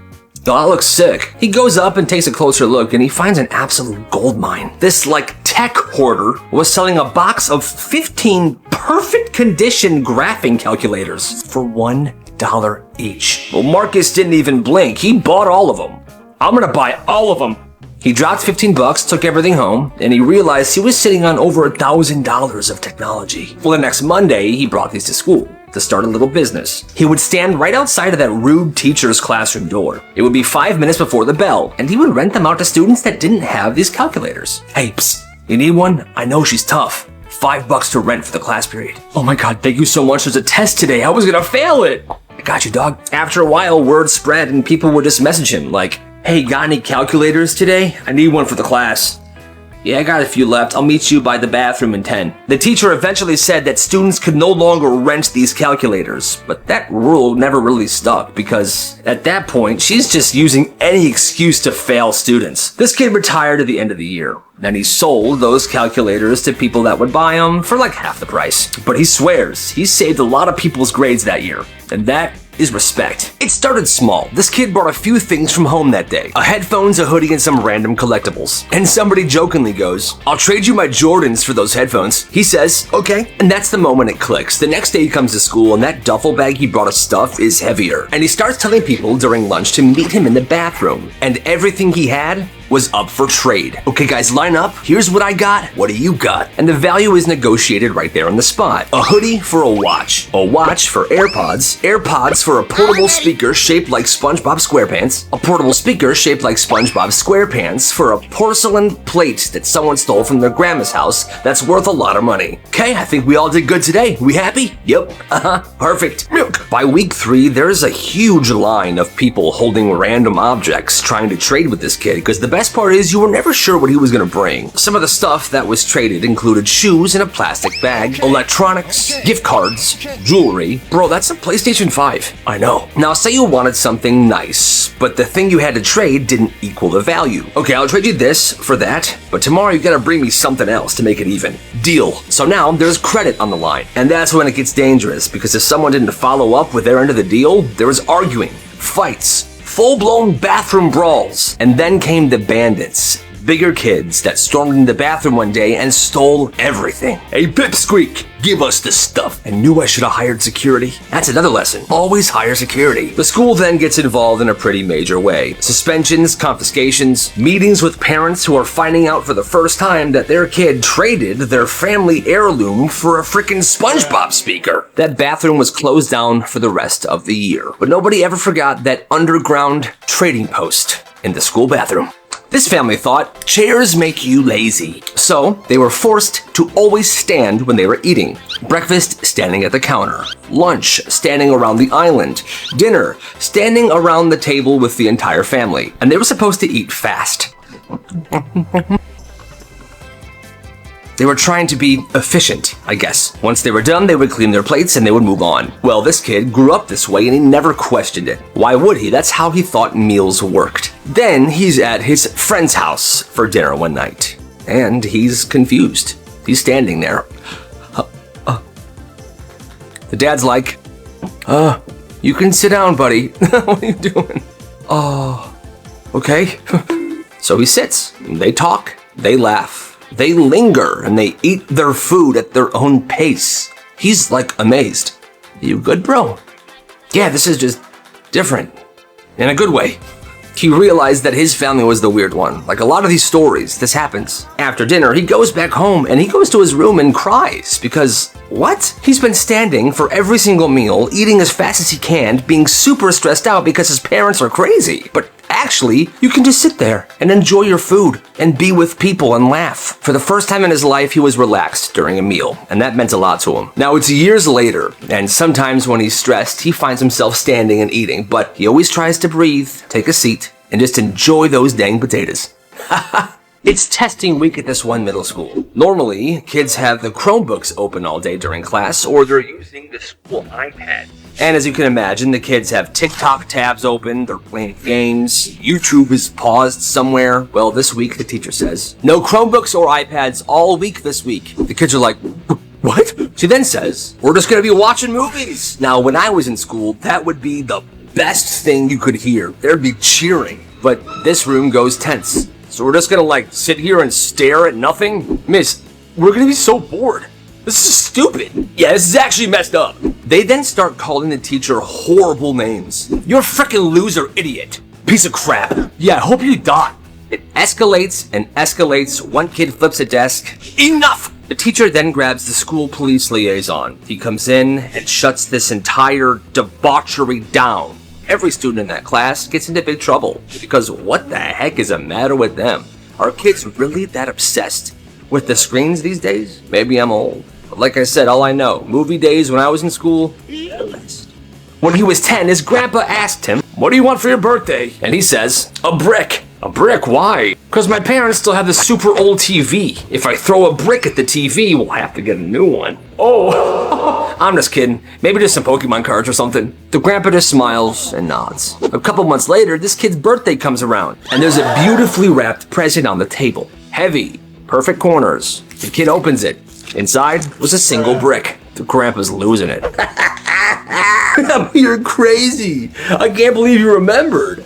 "Oh, that looks sick." He goes up and takes a closer look and he finds an absolute gold mine. This tech hoarder was selling a box of 15 perfect condition graphing calculators for $1 each. Well, Marcus didn't even blink. He bought all of them. "I'm gonna buy all of them." He dropped $15, took everything home, and he realized he was sitting on over $1,000 of technology. Well, the next Monday, he brought these to school to start a little business. He would stand right outside of that rude teacher's classroom door. It would be 5 minutes before the bell, and he would rent them out to students that didn't have these calculators. "Hey, psst, you need one? I know she's tough. $5 to rent for the class period." "Oh my god, thank you so much. There's a test today. I was gonna fail it." "I got you, dog." After a while, word spread and people would just message him like, "Hey, got any calculators today? I need one for the class." "Yeah, I got a few left. I'll meet you by the bathroom in 10. The teacher eventually said that students could no longer rent these calculators, but that rule never really stuck because at that point, she's just using any excuse to fail students. This kid retired at the end of the year. Then he sold those calculators to people that would buy them for half the price. But he swears he saved a lot of people's grades that year, and that is respect. It started small. This kid brought a few things from home that day. A headphones, a hoodie, and some random collectibles. And somebody jokingly goes, "I'll trade you my Jordans for those headphones." He says, "Okay." And that's the moment it clicks. The next day he comes to school and that duffel bag he brought of stuff is heavier. And he starts telling people during lunch to meet him in the bathroom. And everything he had was up for trade. "Okay guys, line up. Here's what I got. What do you got?" And the value is negotiated right there on the spot. A hoodie for a watch for AirPods, AirPods for a portable speaker shaped like SpongeBob SquarePants, a portable speaker shaped like SpongeBob SquarePants for a porcelain plate that someone stole from their grandma's house that's worth a lot of money. Okay, I think we all did good today. We happy? Yep. Perfect. Milk. By week 3, there's a huge line of people holding random objects trying to trade with this kid because the best part is you were never sure what he was gonna bring. Some of the stuff that was traded included shoes in a plastic bag, electronics, gift cards, jewelry. Bro, that's a PlayStation 5. I know. Now say you wanted something nice, but the thing you had to trade didn't equal the value. Okay, I'll trade you this for that, but tomorrow you gotta bring me something else to make it even. Deal. So now there's credit on the line. And that's when it gets dangerous, because if someone didn't follow up with their end of the deal, there was arguing, fights, full-blown bathroom brawls. And then came the bandits. Bigger kids that stormed into the bathroom one day and stole everything. Hey, Pipsqueak, give us the stuff. I knew I should have hired security. That's another lesson. Always hire security. The school then gets involved in a pretty major way. Suspensions, confiscations, meetings with parents who are finding out for the first time that their kid traded their family heirloom for a freaking SpongeBob speaker. That bathroom was closed down for the rest of the year. But nobody ever forgot that underground trading post in the school bathroom. This family thought chairs make you lazy, so they were forced to always stand when they were eating. Breakfast, standing at the counter. Lunch, standing around the island. Dinner, standing around the table with the entire family. And they were supposed to eat fast. They were trying to be efficient, I guess. Once they were done, they would clean their plates and they would move on. Well, this kid grew up this way and he never questioned it. Why would he? That's how he thought meals worked. Then he's at his friend's house for dinner one night. And he's confused. He's standing there. The dad's like, you can sit down, buddy. What are you doing? Oh, okay. So he sits. They talk. They laugh. They linger and they eat their food at their own pace. He's like amazed. You good, bro? Yeah, this is just different. In a good way. He realized that his family was the weird one. Like a lot of these stories, this happens. After dinner, he goes back home and he goes to his room and cries because, what? He's been standing for every single meal, eating as fast as he can, being super stressed out because his parents are crazy. But actually, you can just sit there and enjoy your food and be with people and laugh. For the first time in his life, he was relaxed during a meal, and that meant a lot to him. Now, it's years later, and sometimes when he's stressed, he finds himself standing and eating, but he always tries to breathe, take a seat, and just enjoy those dang potatoes. It's testing week at this one middle school. Normally, kids have the Chromebooks open all day during class, or they're using the school iPad. And as you can imagine, the kids have TikTok tabs open, they're playing games, YouTube is paused somewhere. Well, this week, the teacher says, no Chromebooks or iPads all week this week. The kids are like, what? She then says, we're just gonna be watching movies. Now, when I was in school, that would be the best thing you could hear. There'd be cheering. But this room goes tense. So we're just gonna sit here and stare at nothing? Miss, we're gonna be so bored. This is stupid. Yeah, this is actually messed up. They then start calling the teacher horrible names. You're a freaking loser, idiot. Piece of crap. Yeah, I hope you die. It escalates and escalates. One kid flips a desk. Enough! The teacher then grabs the school police liaison. He comes in and shuts this entire debauchery down. Every student in that class gets into big trouble because what the heck is the matter with them? Are kids really that obsessed with the screens these days? Maybe I'm old. But like I said, all I know, movie days when I was in school, the best. When he was 10, his grandpa asked him, what do you want for your birthday? And he says, a brick. A brick? Why? Because my parents still have this super old TV. If I throw a brick at the TV, we'll have to get a new one. Oh, I'm just kidding. Maybe just some Pokemon cards or something. The grandpa just smiles and nods. A couple months later, this kid's birthday comes around, and there's a beautifully wrapped present on the table. Heavy, perfect corners. The kid opens it. Inside was a single brick. The grandpa's losing it. You're crazy. I can't believe you remembered.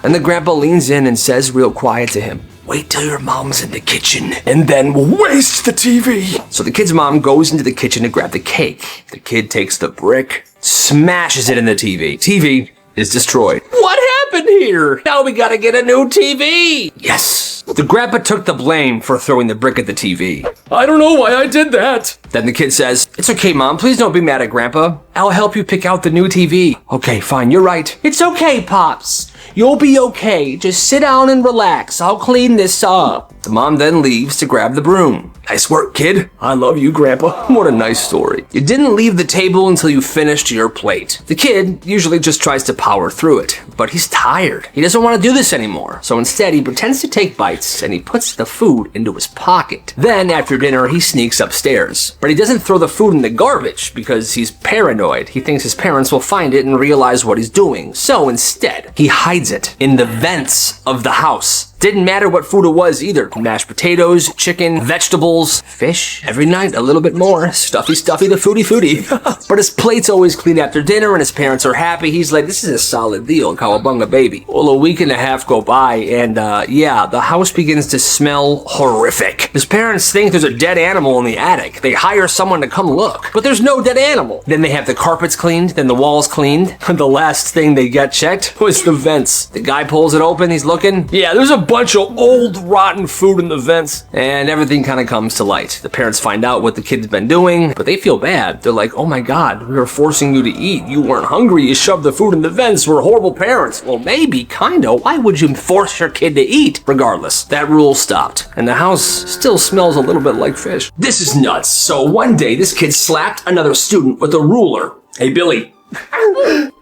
And the grandpa leans in and says real quiet to him, wait till your mom's in the kitchen and then waste the TV. So the kid's mom goes into the kitchen to grab the cake. The kid takes the brick, smashes it in the TV. TV is destroyed. What happened here? Now we gotta get a new TV. Yes. The grandpa took the blame for throwing the brick at the TV. I don't know why I did that. Then the kid says, it's okay, Mom. Please don't be mad at Grandpa. I'll help you pick out the new TV. Okay, fine. You're right. It's okay, Pops. You'll be okay. Just sit down and relax. I'll clean this up. The mom then leaves to grab the broom. Nice work, kid. I love you, Grandpa. What a nice story. You didn't leave the table until you finished your plate. The kid usually just tries to power through it, but he's tired. He doesn't want to do this anymore, so instead he pretends to take bites and he puts the food into his pocket. Then, after dinner, he sneaks upstairs. But he doesn't throw the food in the garbage because he's paranoid. He thinks his parents will find it and realize what he's doing. So instead, he hides it in the vents of the house. Didn't matter what food it was either. Mashed potatoes, chicken, vegetables, fish. Every night, a little bit more. Stuffy, the foodie. But his plate's always clean after dinner and his parents are happy. He's like, this is a solid deal, cowabunga baby. Well, a week and a half go by and the house begins to smell horrific. His parents think there's a dead animal in the attic. They hire someone to come look, but there's no dead animal. Then they have the carpets cleaned, then the walls cleaned. The last thing they got checked was the vents. The guy pulls it open, he's looking. Yeah, there's a bunch of old rotten food in the vents, and everything kind of comes to light. The parents find out what the kid's been doing, but they feel bad. They're like, oh my god, we were forcing you to eat. You weren't hungry, you shoved the food in the vents. We're horrible parents. Well, maybe, kinda. Why would you force your kid to eat? Regardless, that rule stopped, and the house still smells a little bit like fish. This is nuts. So one day, this kid slapped another student with a ruler. Hey, Billy.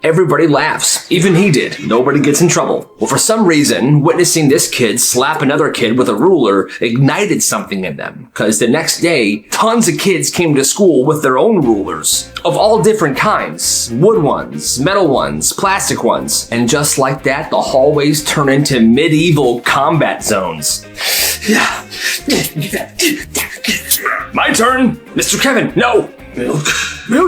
Everybody laughs. Even he did. Nobody gets in trouble. Well, for some reason, witnessing this kid slap another kid with a ruler ignited something in them. Because the next day, tons of kids came to school with their own rulers. Of all different kinds. Wood ones, metal ones, plastic ones. And just like that, the hallways turn into medieval combat zones. My turn! Mr. Kevin, no! Milk.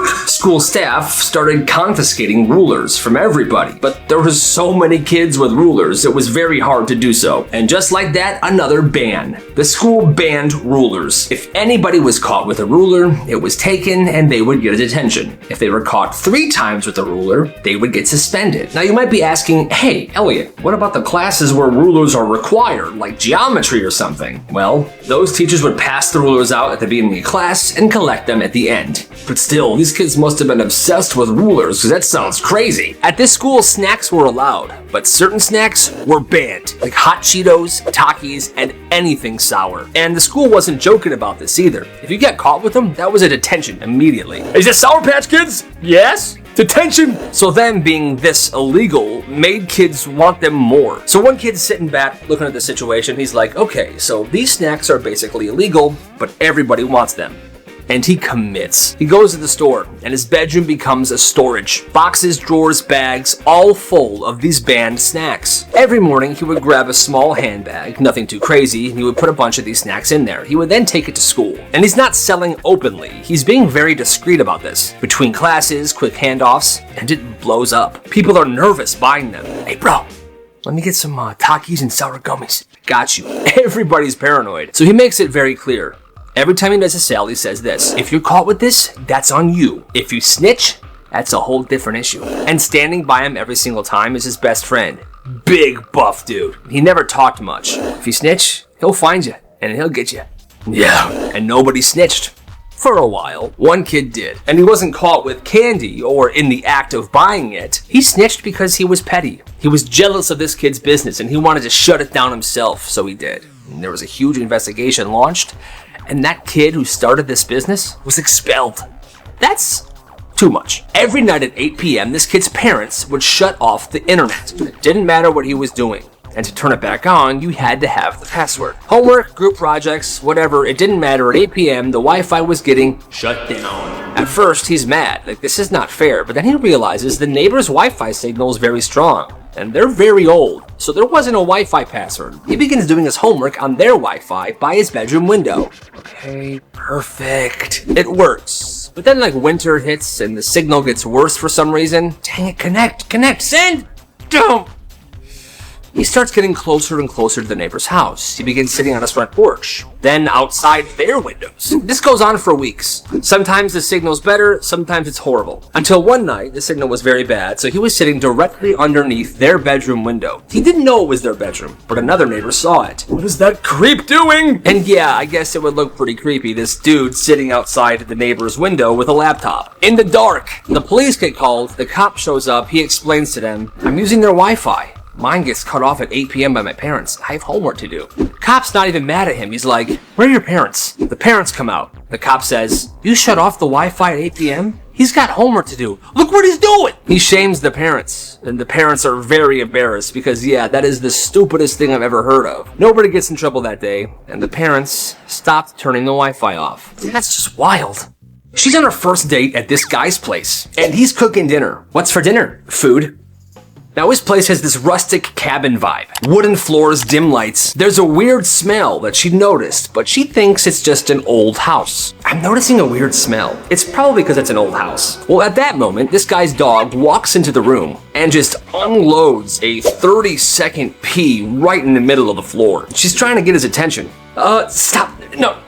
School staff started confiscating rulers from everybody, but there was so many kids with rulers, it was very hard to do so. And just like that, another ban. The school banned rulers. If anybody was caught with a ruler, it was taken and they would get a detention. If they were caught 3 times with a ruler, they would get suspended. Now you might be asking, hey, Elliot, what about the classes where rulers are required, like geometry or something? Well, those teachers would pass the rulers out at the beginning of class and collect them at the end. But still, these kids must have been obsessed with rulers, because that sounds crazy. At this school, snacks were allowed, but certain snacks were banned, like hot Cheetos, Takis, and anything sour. And the school wasn't joking about this either. If you got caught with them, that was a detention immediately. Is this Sour Patch Kids? Yes? Detention! So them being this illegal made kids want them more. So one kid's sitting back looking at the situation. He's like, okay, so these snacks are basically illegal, but everybody wants them. And he commits. He goes to the store, and his bedroom becomes a storage. Boxes, drawers, bags, all full of these banned snacks. Every morning, he would grab a small handbag, nothing too crazy, and he would put a bunch of these snacks in there. He would then take it to school. And he's not selling openly. He's being very discreet about this. Between classes, quick handoffs, and it blows up. People are nervous buying them. Hey, bro, let me get some Takis and sour gummies. Got you. Everybody's paranoid. So he makes it very clear. Every time he does a sale, he says this: if you're caught with this, that's on you. If you snitch, that's a whole different issue. And standing by him every single time is his best friend. Big buff dude. He never talked much. If you snitch, he'll find you, and he'll get you. Yeah, and nobody snitched. For a while. One kid did, and he wasn't caught with candy or in the act of buying it. He snitched because he was petty. He was jealous of this kid's business, and he wanted to shut it down himself, so he did. And there was a huge investigation launched, and that kid who started this business was expelled. That's too much. Every night at 8 p.m., this kid's parents would shut off the internet. It didn't matter what he was doing. And to turn it back on, you had to have the password. Homework, group projects, whatever, it didn't matter. At 8 p.m., the Wi-Fi was getting shut down. At first, he's mad. Like, this is not fair. But then he realizes the neighbor's Wi-Fi signal is very strong. And they're very old, so there wasn't a Wi-Fi password. He begins doing his homework on their Wi-Fi by his bedroom window. Okay, perfect. It works. But then, like, winter hits and the signal gets worse for some reason. Dang it, connect, send! Don't! He starts getting closer and closer to the neighbor's house. He begins sitting on his front porch, then outside their windows. This goes on for weeks. Sometimes the signal's better, sometimes it's horrible. Until one night, the signal was very bad, so he was sitting directly underneath their bedroom window. He didn't know it was their bedroom, but another neighbor saw it. What is that creep doing? And yeah, I guess it would look pretty creepy, this dude sitting outside the neighbor's window with a laptop. In the dark, the police get called, the cop shows up, he explains to them, I'm using their Wi-Fi. Mine gets cut off at 8 p.m. by my parents. I have homework to do. Cop's not even mad at him. He's like, where are your parents? The parents come out. The cop says, you shut off the Wi-Fi at 8 p.m.? He's got homework to do. Look what he's doing! He shames the parents. And the parents are very embarrassed because, yeah, that is the stupidest thing I've ever heard of. Nobody gets in trouble that day, and the parents stopped turning the Wi-Fi off. That's just wild. She's on her first date at this guy's place, and he's cooking dinner. What's for dinner? Food. Now his place has this rustic cabin vibe. Wooden floors, dim lights. There's a weird smell that she noticed, but she thinks it's just an old house. I'm noticing a weird smell. It's probably because it's an old house. Well, at that moment, this guy's dog walks into the room and just unloads a 30-second pee right in the middle of the floor. She's trying to get his attention. Stop. No,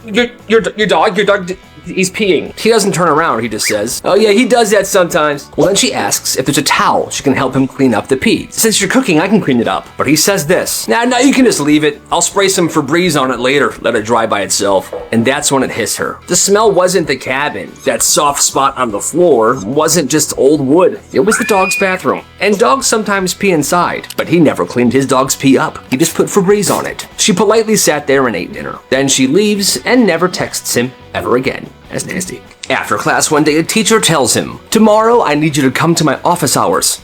your dog, he's peeing. He doesn't turn around, he just says, oh yeah, he does that sometimes. Well, then she asks if there's a towel she can help him clean up the pee. Since you're cooking, I can clean it up. But he says this, nah, you can just leave it. I'll spray some Febreze on it later, let it dry by itself. And that's when it hits her. The smell wasn't the cabin. That soft spot on the floor wasn't just old wood. It was the dog's bathroom. And dogs sometimes pee inside, but he never cleaned his dog's pee up. He just put Febreze on it. She politely sat there and ate dinner. Then she leaves and never texts him ever again. That's nasty. After class one day, a teacher tells him, tomorrow I need you to come to my office hours.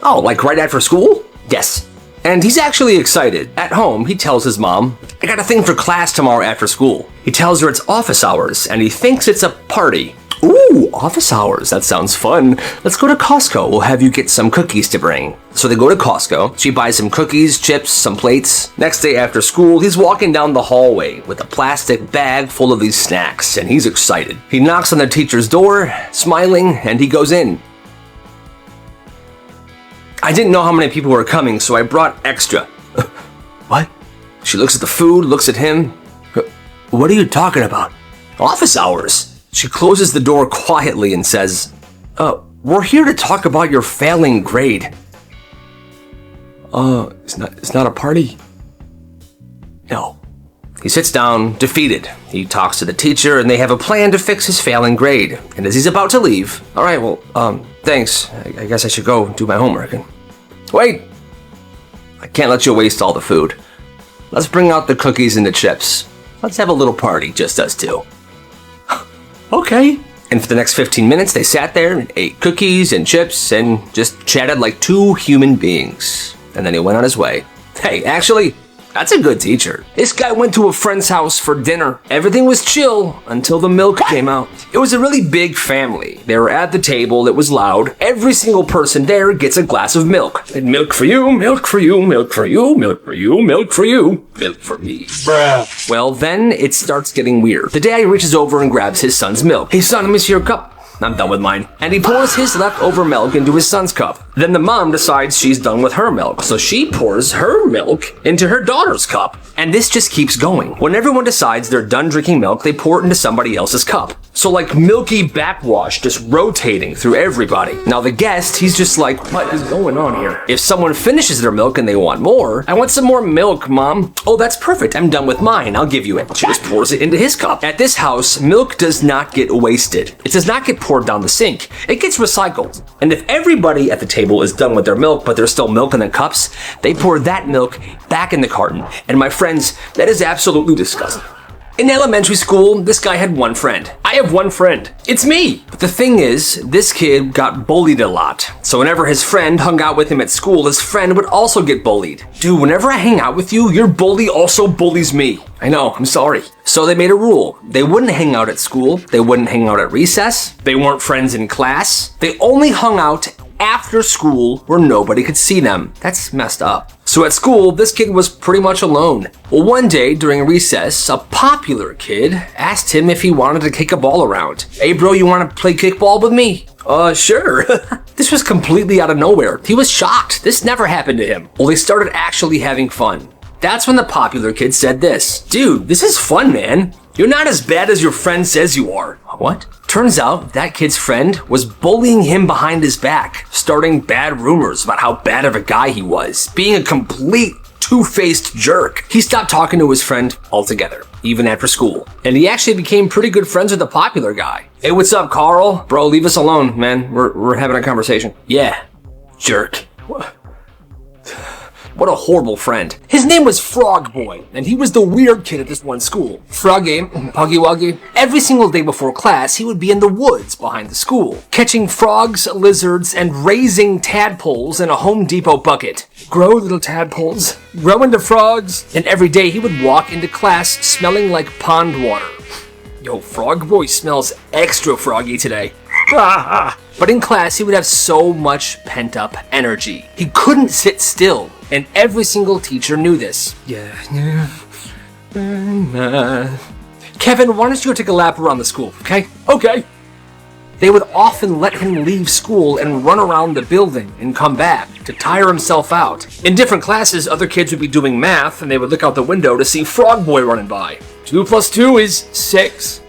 Oh, like right after school? Yes. And he's actually excited. At home, he tells his mom, I got a thing for class tomorrow after school. He tells her it's office hours, and he thinks it's a party. Ooh, office hours. That sounds fun. Let's go to Costco. We'll have you get some cookies to bring. So they go to Costco. She buys some cookies, chips, some plates. Next day after school, he's walking down the hallway with a plastic bag full of these snacks, and he's excited. He knocks on the teacher's door, smiling, and he goes in. I didn't know how many people were coming, so I brought extra. What? She looks at the food, looks at him. What are you talking about? Office hours. She closes the door quietly and says, we're here to talk about your failing grade. It's not a party? No. He sits down, defeated. He talks to the teacher, and they have a plan to fix his failing grade. And as he's about to leave, all right, well, thanks. I guess I should go do my homework. And wait! I can't let you waste all the food. Let's bring out the cookies and the chips. Let's have a little party, just us two. Okay. And for the next 15 minutes, they sat there and ate cookies and chips and just chatted like two human beings. And then he went on his way. Hey, actually, that's a good teacher. This guy went to a friend's house for dinner. Everything was chill until the milk came out. It was a really big family. They were at the table. It was loud. Every single person there gets a glass of milk. And milk for you, milk for you, milk for you, milk for you, milk for you, milk for me. Bruh. Well, then it starts getting weird. The dad reaches over and grabs his son's milk. Hey son, let me see your cup. I'm done with mine. And he pours his leftover milk into his son's cup. Then the mom decides she's done with her milk, so she pours her milk into her daughter's cup. And this just keeps going. When everyone decides they're done drinking milk, they pour it into somebody else's cup. So like milky backwash just rotating through everybody. Now the guest, he's just like, what is going on here? If someone finishes their milk and they want more, I want some more milk, mom. Oh, that's perfect. I'm done with mine. I'll give you it. She just pours it into his cup. At this house, milk does not get wasted. It does not get poured down the sink. It gets recycled. And if everybody at the table is done with their milk, but there's still milk in the cups, they pour that milk back in the carton. And my friends, that is absolutely disgusting. In elementary school, this guy had one friend. I have one friend. It's me. But the thing is, this kid got bullied a lot. So whenever his friend hung out with him at school, his friend would also get bullied. Dude, whenever I hang out with you, your bully also bullies me. I know, I'm sorry. So they made a rule. They wouldn't hang out at school. They wouldn't hang out at recess. They weren't friends in class. They only hung out after school where nobody could see them. That's messed up. So at school, this kid was pretty much alone. Well, one day during recess, a popular kid asked him if he wanted to kick a ball around. Hey bro, you want to play kickball with me? Sure. This was completely out of nowhere. He was shocked. This never happened to him. Well, they started actually having fun. That's when the popular kid said this. Dude, this is fun, man. You're not as bad as your friend says you are. What? Turns out that kid's friend was bullying him behind his back, starting bad rumors about how bad of a guy he was, being a complete two-faced jerk. He stopped talking to his friend altogether, even after school. And he actually became pretty good friends with the popular guy. Hey, what's up, Carl? Bro, leave us alone, man. We're having a conversation. Yeah, jerk. What? What a horrible friend. His name was Frog Boy, and he was the weird kid at this one school. Froggy, Puggy Wuggy. Every single day before class, he would be in the woods behind the school, catching frogs, lizards, and raising tadpoles in a Home Depot bucket. Grow, little tadpoles. Grow into frogs. And every day he would walk into class smelling like pond water. Yo, Frog Boy smells extra froggy today. But in class, he would have so much pent-up energy. He couldn't sit still, and every single teacher knew this. Kevin, why don't you go take a lap around the school, okay? Okay. They would often let him leave school and run around the building and come back to tire himself out. In different classes, other kids would be doing math, and they would look out the window to see Frog Boy running by. 2 + 2 is 6.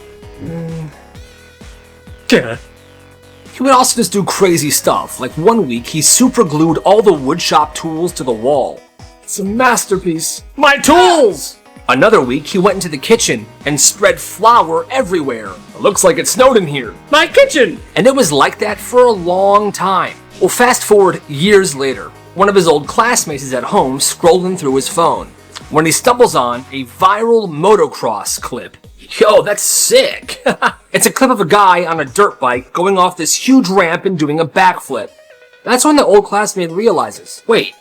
He would also just do crazy stuff, like one week he super glued all the woodshop tools to the wall. It's a masterpiece. My tools! Another week he went into the kitchen and spread flour everywhere. It looks like it snowed in here. My kitchen! And it was like that for a long time. Well, fast forward years later. One of his old classmates is at home scrolling through his phone when he stumbles on a viral motocross clip. Yo, that's sick! It's a clip of a guy on a dirt bike going off this huge ramp and doing a backflip. That's when the old classmate realizes, wait,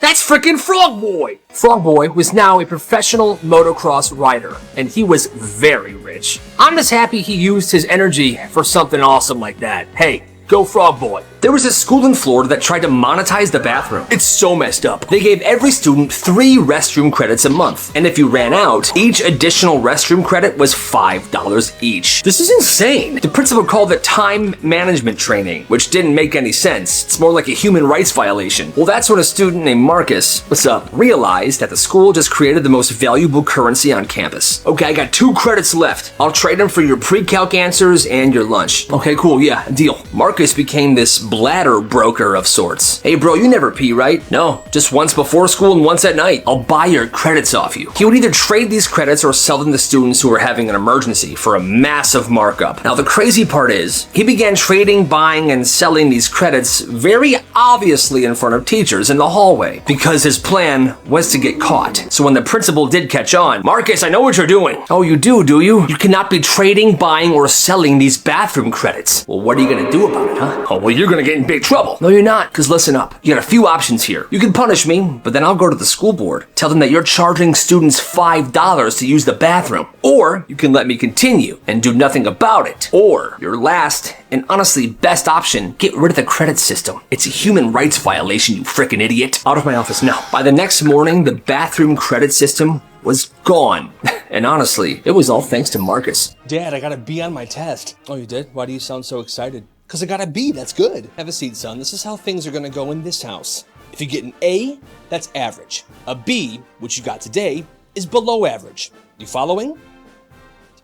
that's frickin' Frog Boy! Frog Boy was now a professional motocross rider, and he was very rich. I'm just happy he used his energy for something awesome like that. Hey, go Frog Boy. There was a school in Florida that tried to monetize the bathroom. It's so messed up. They gave every student 3 restroom credits a month, and if you ran out, each additional restroom credit was $5 each. This is insane. The principal called it time management training, which didn't make any sense. It's more like a human rights violation. Well, that's when a student named Marcus, what's up, realized that the school just created the most valuable currency on campus. Okay, I got 2 credits left. I'll trade them for your pre-calc answers and your lunch. Okay, cool, yeah, deal. Marcus became this bladder broker of sorts. Hey bro, you never pee, right? No, just once before school and once at night. I'll buy your credits off you. He would either trade these credits or sell them to students who were having an emergency for a massive markup. Now the crazy part is, he began trading, buying, and selling these credits very obviously in front of teachers in the hallway because his plan was to get caught. So when the principal did catch on, Marcus, I know what you're doing. Oh, you do you? You cannot be trading, buying, or selling these bathroom credits. Well, what are you gonna do about it, huh? Oh, well, you're gonna get in big trouble. No, you're not, because listen up. You got a few options here. You can punish me, but then I'll go to the school board, tell them that you're charging students $5 to use the bathroom. Or you can let me continue and do nothing about it. Or your last and honestly best option, get rid of the credit system. It's a human rights violation, you frickin' idiot. Out of my office now. By the next morning, the bathroom credit system was gone. And honestly, it was all thanks to Marcus. Dad, I got a B on my test. Oh, you did? Why do you sound so excited? Because I got a B, that's good. Have a seat, son. This is how things are gonna go in this house. If you get an A, that's average. A B, which you got today, is below average. You following?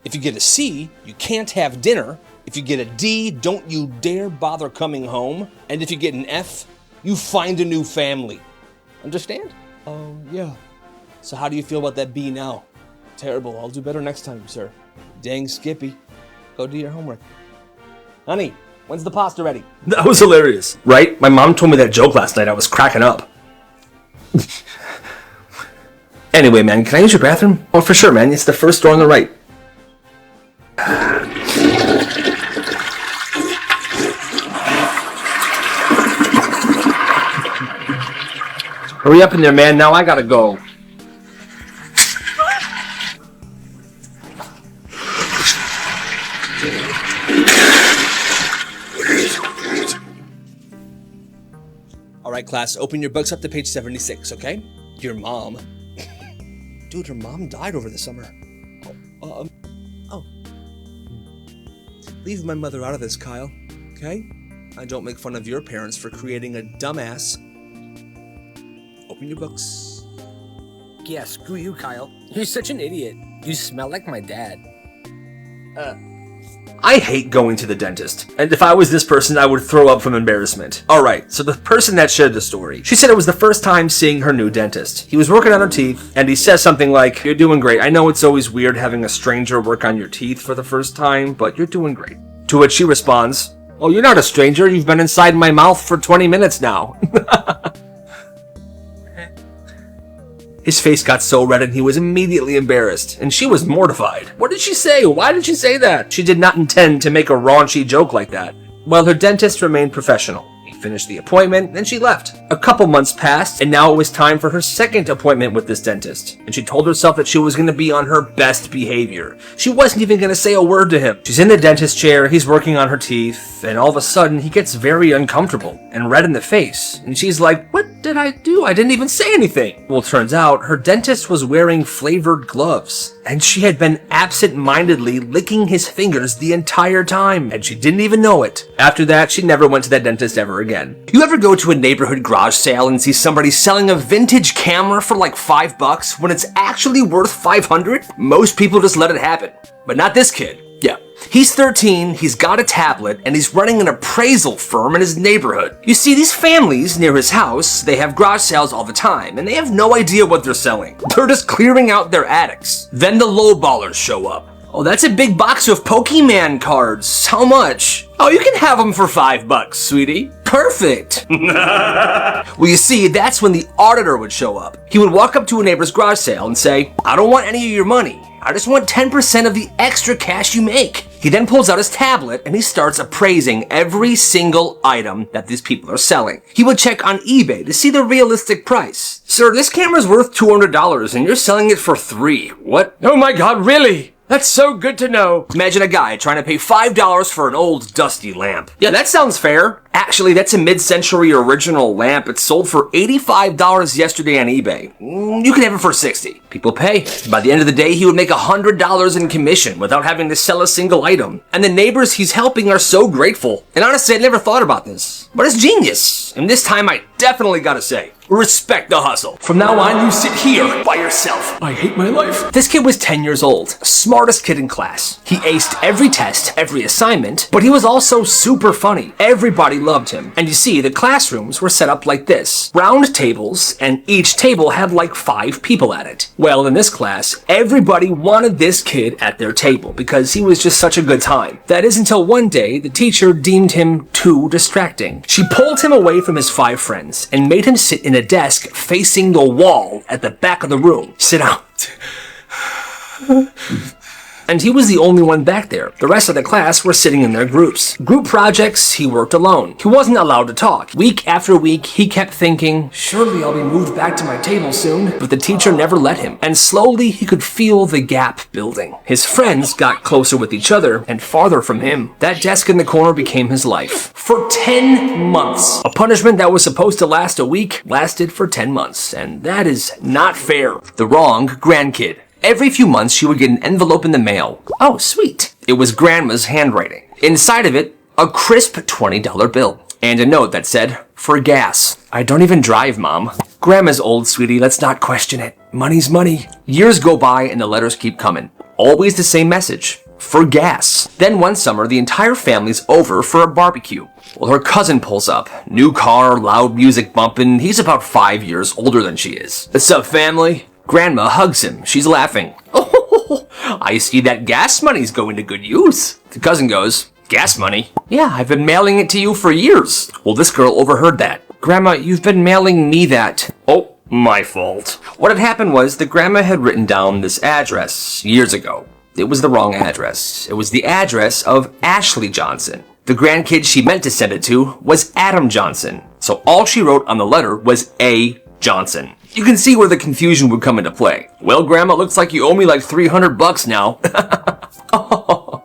If you get a C, you can't have dinner. If you get a D, don't you dare bother coming home. And if you get an F, you find a new family. Understand? Yeah. So how do you feel about that B now? Terrible. I'll do better next time, sir. Dang Skippy. Go do your homework. Honey, when's the pasta ready? That was hilarious, right? My mom told me that joke last night. I was cracking up. Anyway, man, can I use your bathroom? Oh, for sure, man. It's the first door on the right. Hurry up in there, man. Now I gotta go. All right, class, open your books up to page 76, okay? Your mom. Dude, her mom died over the summer. Oh. Leave my mother out of this, Kyle, okay? I don't make fun of your parents for creating a dumbass. Open your books. Yeah, screw you, Kyle. You're such an idiot. You smell like my dad. I hate going to the dentist. And if I was this person, I would throw up from embarrassment. Alright, so the person that shared the story, she said it was the first time seeing her new dentist. He was working on her teeth, and he says something like, "You're doing great. I know it's always weird having a stranger work on your teeth for the first time, but you're doing great." To which she responds, "Oh, you're not a stranger. You've been inside my mouth for 20 minutes now." His face got so red and he was immediately embarrassed, and she was mortified. What did she say? Why did she say that? She did not intend to make a raunchy joke like that. Well, her dentist remained professional. He finished the appointment, and she left. A couple months passed, and now it was time for her second appointment with this dentist. And she told herself that she was going to be on her best behavior. She wasn't even going to say a word to him. She's in the dentist chair, he's working on her teeth, and all of a sudden, he gets very uncomfortable and red in the face. And she's like, "What did I do? I didn't even say anything." Well, turns out, her dentist was wearing flavored gloves. And she had been absent-mindedly licking his fingers the entire time, and she didn't even know it. After that, she never went to that dentist ever again. You ever go to a neighborhood garage sale and see somebody selling a vintage camera for like $5 when it's actually worth $500? Most people just let it happen. But not this kid. Yeah. He's 13, he's got a tablet, and he's running an appraisal firm in his neighborhood. You see, these families near his house, they have garage sales all the time, and they have no idea what they're selling. They're just clearing out their attics. Then the lowballers show up. "Oh, that's a big box of Pokemon cards. How much?" "Oh, you can have them for $5, sweetie." "Perfect." Well, you see, that's when the auditor would show up. He would walk up to a neighbor's garage sale and say, "I don't want any of your money. I just want 10% of the extra cash you make." He then pulls out his tablet and he starts appraising every single item that these people are selling. He would check on eBay to see the realistic price. "Sir, this camera's worth $200 and you're selling it for $3. What?" "Oh my God, really? That's so good to know." Imagine a guy trying to pay $5 for an old dusty lamp. "Yeah, that sounds fair. Actually, that's a mid-century original lamp. It sold for $85 yesterday on eBay. You can have it for $60. People pay. By the end of the day, he would make $100 in commission without having to sell a single item. And the neighbors he's helping are so grateful. And honestly, I never thought about this. But it's genius. And this time, I definitely gotta say, respect the hustle. From now on, you sit here by yourself. I hate my life. This kid was 10 years old, smartest kid in class. He aced every test, every assignment, but he was also super funny. Everybody loved him. And you see, the classrooms were set up like this. Round tables, and each table had like 5 people at it. Well, in this class, everybody wanted this kid at their table because he was just such a good time. That is until one day, the teacher deemed him too distracting. She pulled him away from his 5 friends and made him sit in a desk facing the wall at the back of the room. "Sit down." And he was the only one back there. The rest of the class were sitting in their groups. Group projects, he worked alone. He wasn't allowed to talk. Week after week, he kept thinking, "Surely I'll be moved back to my table soon." But the teacher never let him. And slowly, he could feel the gap building. His friends got closer with each other and farther from him. That desk in the corner became his life. For 10 months. A punishment that was supposed to last a week lasted for 10 months. And that is not fair. The wrong grandkid. Every few months, she would get an envelope in the mail. Oh, sweet. It was Grandma's handwriting. Inside of it, a crisp $20 bill. And a note that said, "For gas. I don't even drive, Mom." Grandma's old, sweetie. Let's not question it. Money's money. Years go by and the letters keep coming. Always the same message. For gas. Then one summer, the entire family's over for a barbecue. Well, her cousin pulls up. New car, loud music bumping. He's about 5 years older than she is. "What's up, family?" Grandma hugs him. She's laughing. "Oh, I see that gas money's going to good use." The cousin goes, "Gas money? Yeah, I've been mailing it to you for years." Well, this girl overheard that. "Grandma, you've been mailing me that." "Oh, my fault." What had happened was the grandma had written down this address years ago. It was the wrong address. It was the address of Ashley Johnson. The grandkid she meant to send it to was Adam Johnson. So all she wrote on the letter was A. Johnson. You can see where the confusion would come into play. "Well, Grandma, looks like you owe me like $300 now." Oh,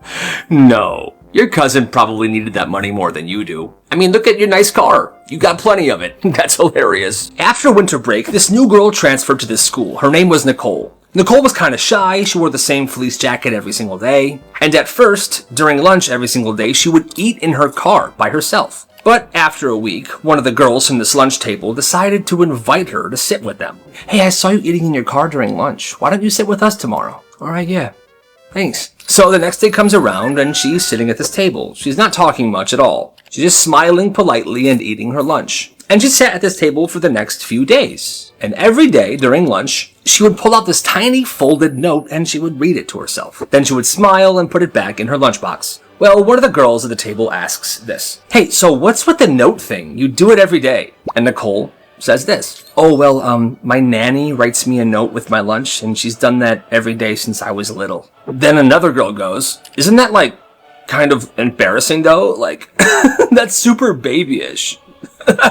no. Your cousin probably needed that money more than you do. I mean, look at your nice car. You got plenty of it. That's hilarious. After winter break, this new girl transferred to this school. Her name was Nicole. Nicole was kind of shy. She wore the same fleece jacket every single day. And at first, during lunch every single day, she would eat in her car by herself. But after a week, one of the girls from this lunch table decided to invite her to sit with them. "Hey, I saw you eating in your car during lunch. Why don't you sit with us tomorrow?" "All right, yeah. Thanks." So the next day comes around and she's sitting at this table. She's not talking much at all. She's just smiling politely and eating her lunch. And she sat at this table for the next few days. And every day during lunch, she would pull out this tiny folded note and she would read it to herself. Then she would smile and put it back in her lunchbox. Well, one of the girls at the table asks this. "Hey, so what's with the note thing? You do it every day." And Nicole, says this. Oh, well, my nanny writes me a note with my lunch, and she's done that every day since I was little. Then another girl goes, isn't that, like, kind of embarrassing, though? Like, that's super babyish.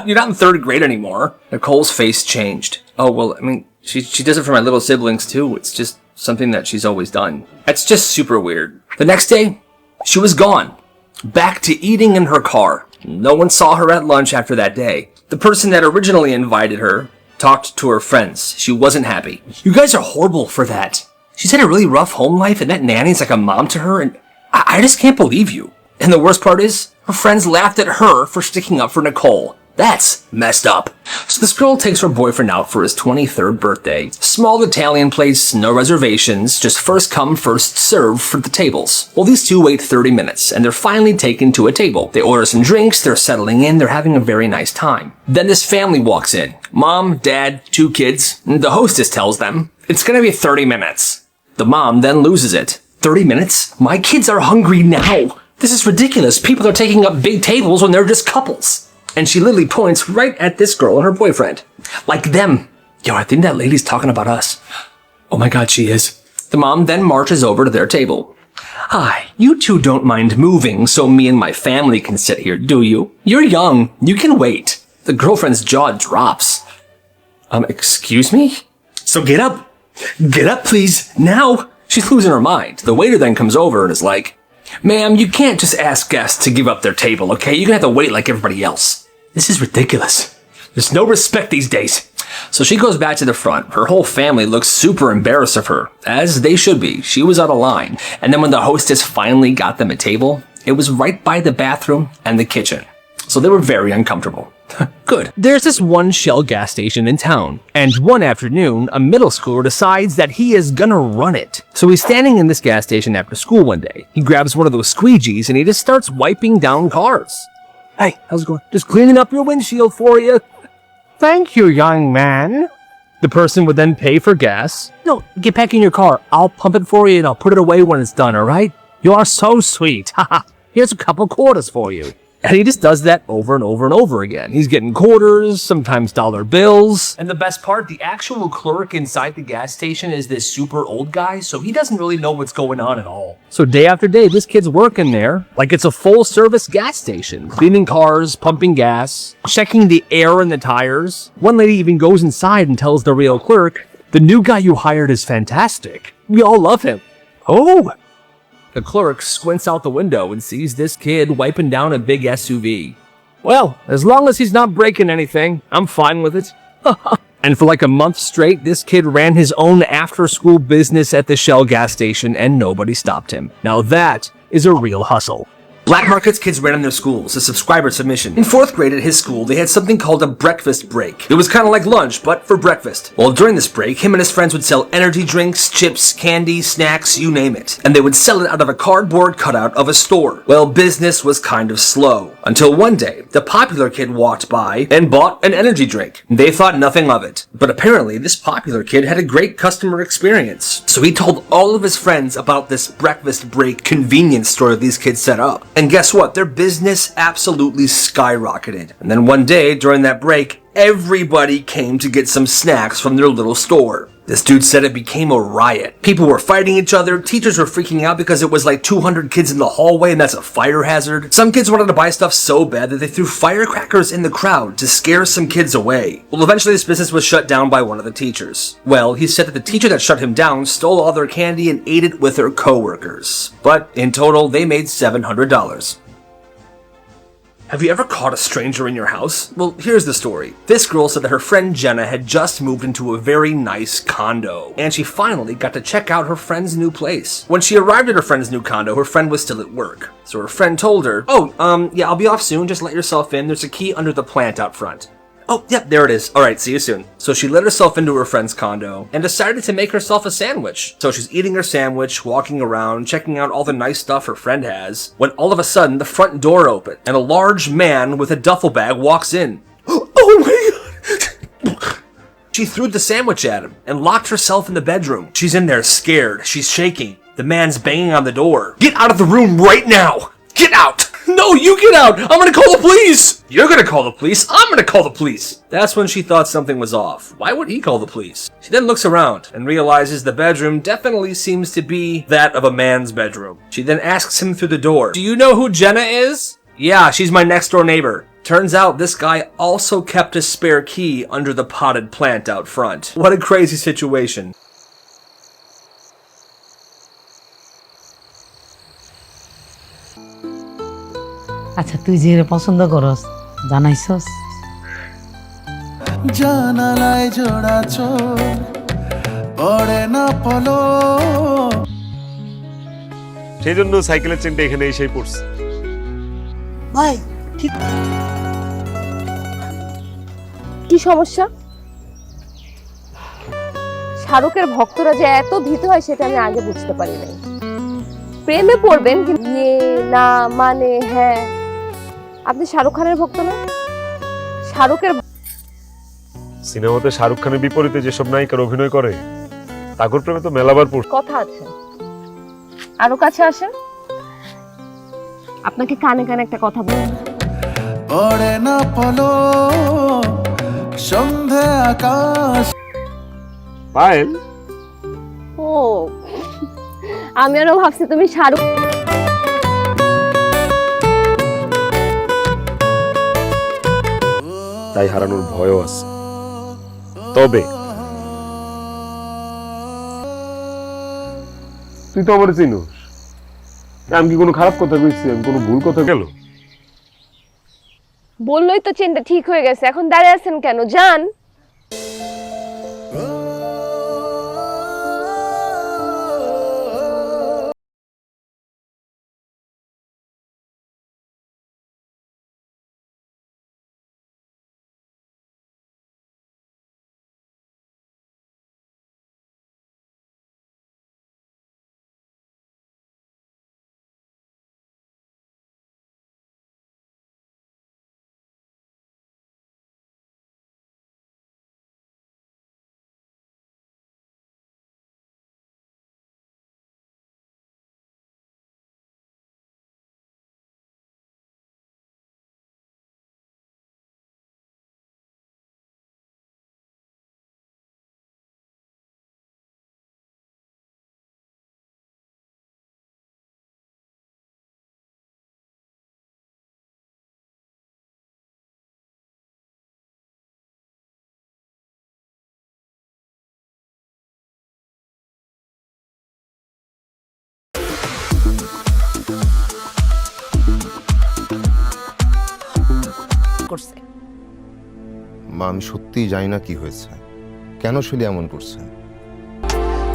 You're not in 3rd grade anymore. Nicole's face changed. Oh, well, I mean, she does it for my little siblings, too. It's just something that she's always done. It's just super weird. The next day, she was gone. Back to eating in her car. No one saw her at lunch after that day. The person that originally invited her talked to her friends. She wasn't happy. You guys are horrible for that. She's had a really rough home life, and that nanny's like a mom to her, and I just can't believe you. And the worst part is, her friends laughed at her for sticking up for Nicole. That's messed up. So this girl takes her boyfriend out for his 23rd birthday. Small Italian place, no reservations, just first come, first serve for the tables. Well, these two wait 30 minutes, and they're finally taken to a table. They order some drinks, they're settling in, they're having a very nice time. Then this family walks in. Mom, dad, 2 kids. The hostess tells them, it's gonna be 30 minutes. The mom then loses it. 30 minutes? My kids are hungry now. This is ridiculous. People are taking up big tables when they're just couples. And she literally points right at this girl and her boyfriend. Like them. Yo, I think that lady's talking about us. Oh my god, she is. The mom then marches over to their table. Hi, you two don't mind moving so me and my family can sit here, do you? You're young. You can wait. The girlfriend's jaw drops. Excuse me? So get up. Get up, please. Now. She's losing her mind. The waiter then comes over and is like, ma'am, you can't just ask guests to give up their table, okay? You're gonna have to wait like everybody else. This is ridiculous. There's no respect these days. So she goes back to the front. Her whole family looks super embarrassed of her, as they should be. She was out of line. And then when the hostess finally got them a table, it was right by the bathroom and the kitchen. So they were very uncomfortable. Good. There's this one Shell gas station in town, and one afternoon, a middle schooler decides that he is gonna run it. So he's standing in this gas station after school one day. He grabs one of those squeegees and he just starts wiping down cars. Hey, how's it going? Just cleaning up your windshield for you. Thank you, young man. The person would then pay for gas. No, get back in your car. I'll pump it for you and I'll put it away when it's done, alright? You are so sweet. Haha. Here's a couple quarters for you. And he just does that over and over and over again. He's getting quarters, sometimes dollar bills. And the best part, the actual clerk inside the gas station is this super old guy, so he doesn't really know what's going on at all. So day after day, this kid's working there like it's a full-service gas station. Cleaning cars, pumping gas, checking the air in the tires. One lady even goes inside and tells the real clerk, the new guy you hired is fantastic. We all love him. Oh! The clerk squints out the window and sees this kid wiping down a big SUV. Well, as long as he's not breaking anything, I'm fine with it. And for like a month straight, this kid ran his own after-school business at the Shell gas station and nobody stopped him. Now that is a real hustle. Black markets kids ran in their schools, a subscriber submission. In 4th grade at his school, they had something called a breakfast break. It was kind of like lunch, but for breakfast. Well, during this break, him and his friends would sell energy drinks, chips, candy, snacks, you name it. And they would sell it out of a cardboard cutout of a store. Well, business was kind of slow. Until one day, the popular kid walked by and bought an energy drink. They thought nothing of it. But apparently, this popular kid had a great customer experience. So he told all of his friends about this breakfast break convenience store that these kids set up. And guess what? Their business absolutely skyrocketed. And then one day, during that break, everybody came to get some snacks from their little store. This dude said it became a riot. People were fighting each other. Teachers were freaking out because it was like 200 kids in the hallway and that's a fire hazard. Some kids wanted to buy stuff so bad that they threw firecrackers in the crowd to scare some kids away. Well, eventually this business was shut down by one of the teachers. Well, he said that the teacher that shut him down stole all their candy and ate it with her coworkers. But in total, they made $700. Have you ever caught a stranger in your house? Well, here's the story. This girl said that her friend Jenna had just moved into a very nice condo, and she finally got to check out her friend's new place. When she arrived at her friend's new condo, her friend was still at work. So her friend told her, yeah, I'll be off soon, just let yourself in. There's a key under the plant out front. Oh, yep, there it is. All right, see you soon. So she let herself into her friend's condo and decided to make herself a sandwich. So she's eating her sandwich, walking around, checking out all the nice stuff her friend has, when all of a sudden the front door opened and a large man with a duffel bag walks in. Oh my god! She threw the sandwich at him and locked herself in the bedroom. She's in there scared. She's shaking. The man's banging on the door. Get out of the room right now! Get out! No, you get out! I'm gonna call the police! You're gonna call the police? I'm gonna call the police! That's when she thought something was off. Why would he call the police? She then looks around and realizes the bedroom definitely seems to be that of a man's bedroom. She then asks him through the door, "Do you know who Jenna is?" "Yeah, she's my next door neighbor." Turns out this guy also kept a spare key under the potted plant out front. What a crazy situation. আচ্ছা তুই যে পছন্দ করস জানাইছস জানালায় জোড়া চোর পড়ে না পলো সেই জন্য সাইকেলের চেনটা এখানে এসেই পড়ছে। ভাই ঠিক কি সমস্যা? শাহরুখের ভক্তরা যে এত ভীত হয় সেটা আমি আগে বুঝতে পারি নাই। প্রেমে পড়বেন কিন্তু না মানে হ্যাঁ, আপনি শাহরুখ খানের ভক্ত না? শাহরুখের সিনেমাতে শাহরুখ খানের বিপরীতে যেসব নায়িকার অভিনয় করে তাগর প্রেমে তো মেলাবার পড়ছে। কথা আছে, আরো কাছে আসেন, আপনাকে কানে কানে একটা কথা বলবো। পড়ে না পলো সন্ধে আকাশ। পায়েল, ও আমি আরো ভাবছি তুমি শাহরুখ। তাই হারানোর ভয়ও আছে। তবে তুই তো আমার চিনোস, আমি কি কোনো খারাপ কথা কইছি? আমি কোনো ভুল কথা গেল? বললোই তো চেনটা ঠিক হয়ে গেছে, এখন দাঁড়িয়ে আছেন কেন? যান। করছে মা আমি সত্যিই জানি না কি হয়েছে, কেন শুলি এমন করছে।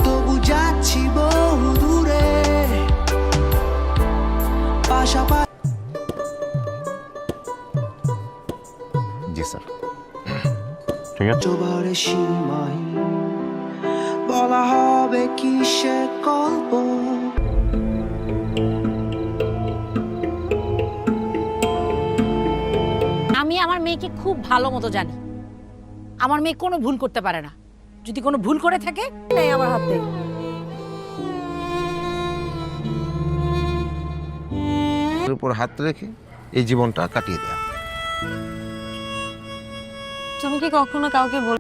তবু যাচ্ছি বহু দূরে পাশাপাশি। জি স্যার। ঠিক আছে, জোবারে সীমাই বলা হবে কি সে গল্প। আমি আমার মেয়েকে খুব ভালো মতো জানি, আমার মেয়ে কোনো ভুল করতে পারে না। যদি কোনো ভুল করে থাকে নেই আমার হাতে। এর উপর হাত রেখে এই জীবনটা কাটিয়ে দেয়া। তুমি কি কখনো কাউকে বল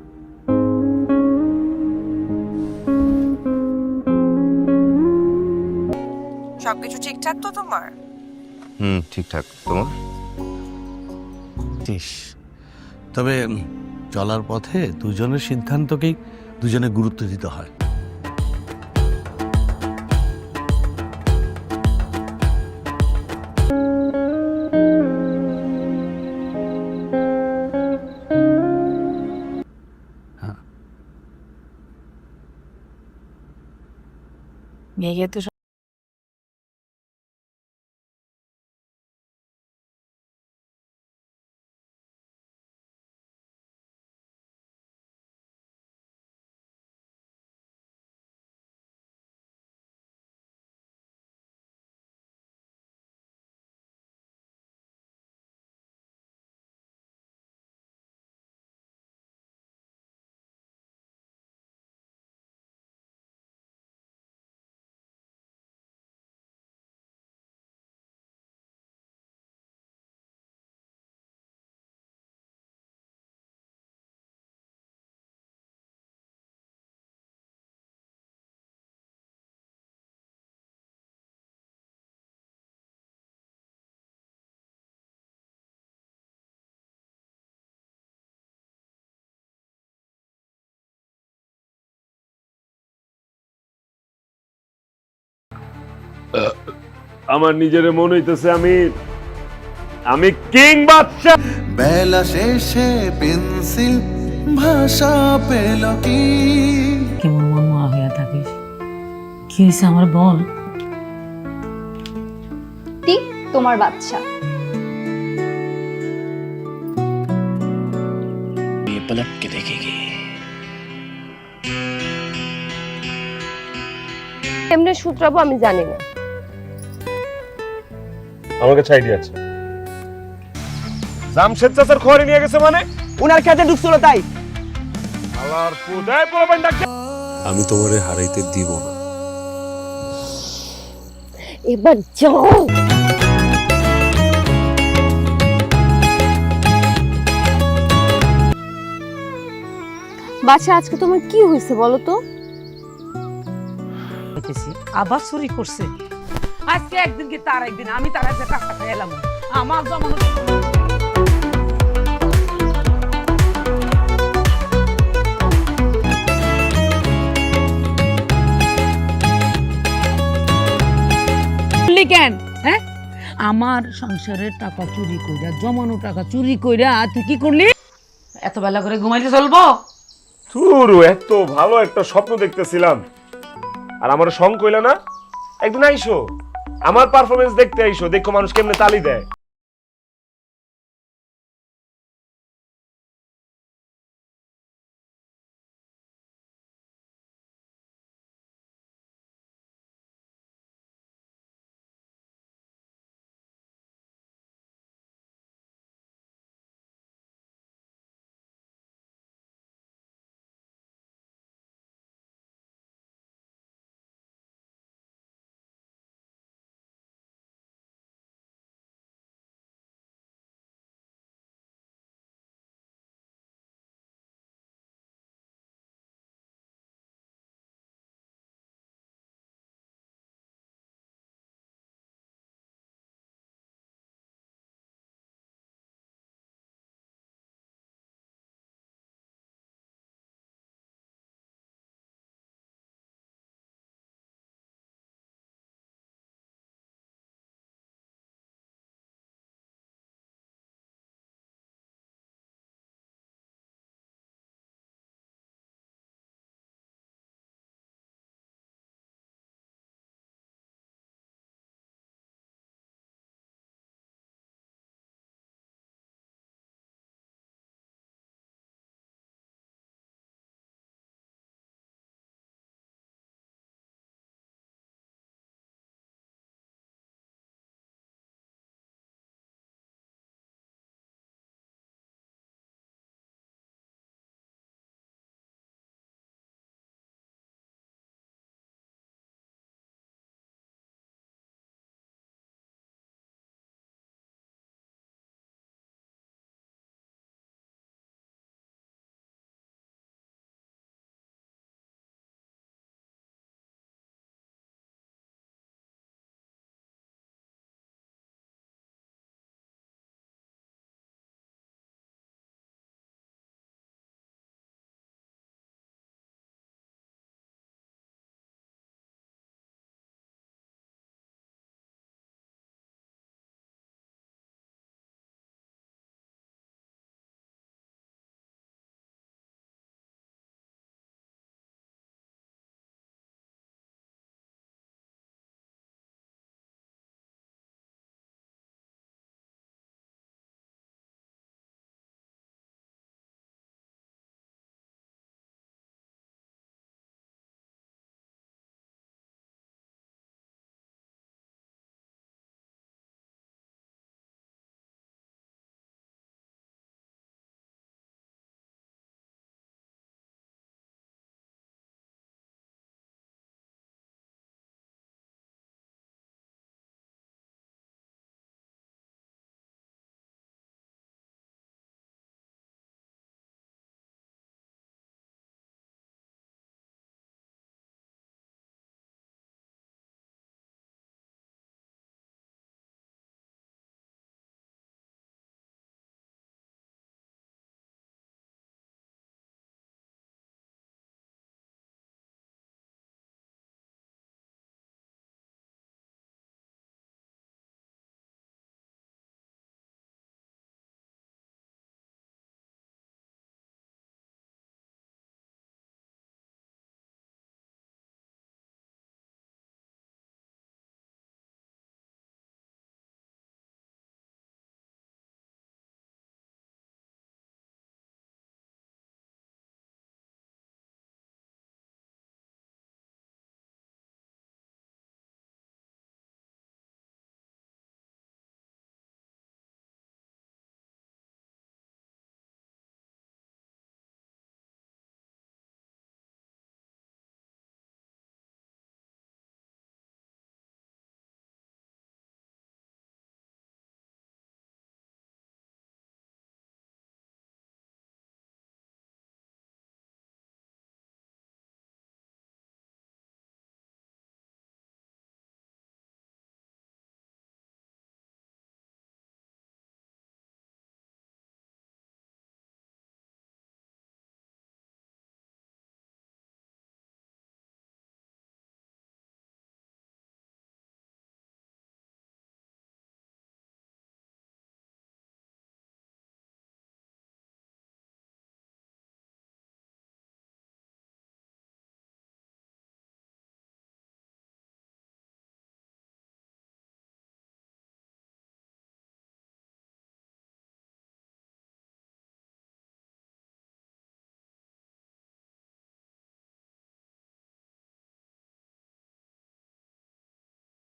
সবকিছু ঠিকঠাক তো তোমার? ঠিকঠাক। তোমার? তবে চলার পথে দুজনের সিদ্ধান্তকেই দুজনে গুরুত্ব দিতে হয়। মেয়ে তো আমার নিজের মনে হইতেছে আমি কিং বাচ্চা। বেলা শেষে পেন্সিল ভাষা পেল কি? কেমন মনমোয়া হইয়া থাকিস, কি হয়েছে আমার বল। ঠিক তোমার বাচ্চা। এমনি সূত্রাবো আমি জানি না। আমার কাছে আইডিয়া আছে। জামশেদ চাচার খবরে নিয়ে গেছে মানে উনার কাছে ঢুকছিল তাই। আলার পুদায় পোলাপাইন ডাক। আমি তোমারে হারাইতে দিব না। এবার যাও। বাচ্চা আজকে তোমার কি হয়েছে বলো তো? আবার চুরি করছে। আজকে একদিন কি তার একদিন আমি তার একটা কাজটা খাইলাম। আমার জমানো কেন? হ্যাঁ, আমার সংসারের টাকা চুরি কইরা, জমানো টাকা চুরি কইরা তুই কি করলি? এত বেলা করে ঘুমাইতে চলবো? তুরু এত ভালো একটা স্বপ্ন দেখতেছিলাম, আর আমার সং কইলা না একদিন আইসো, আমার পারফরমেন্স দেখতে আইসো, দেখো মানুষ কেমনে তালি দেয়।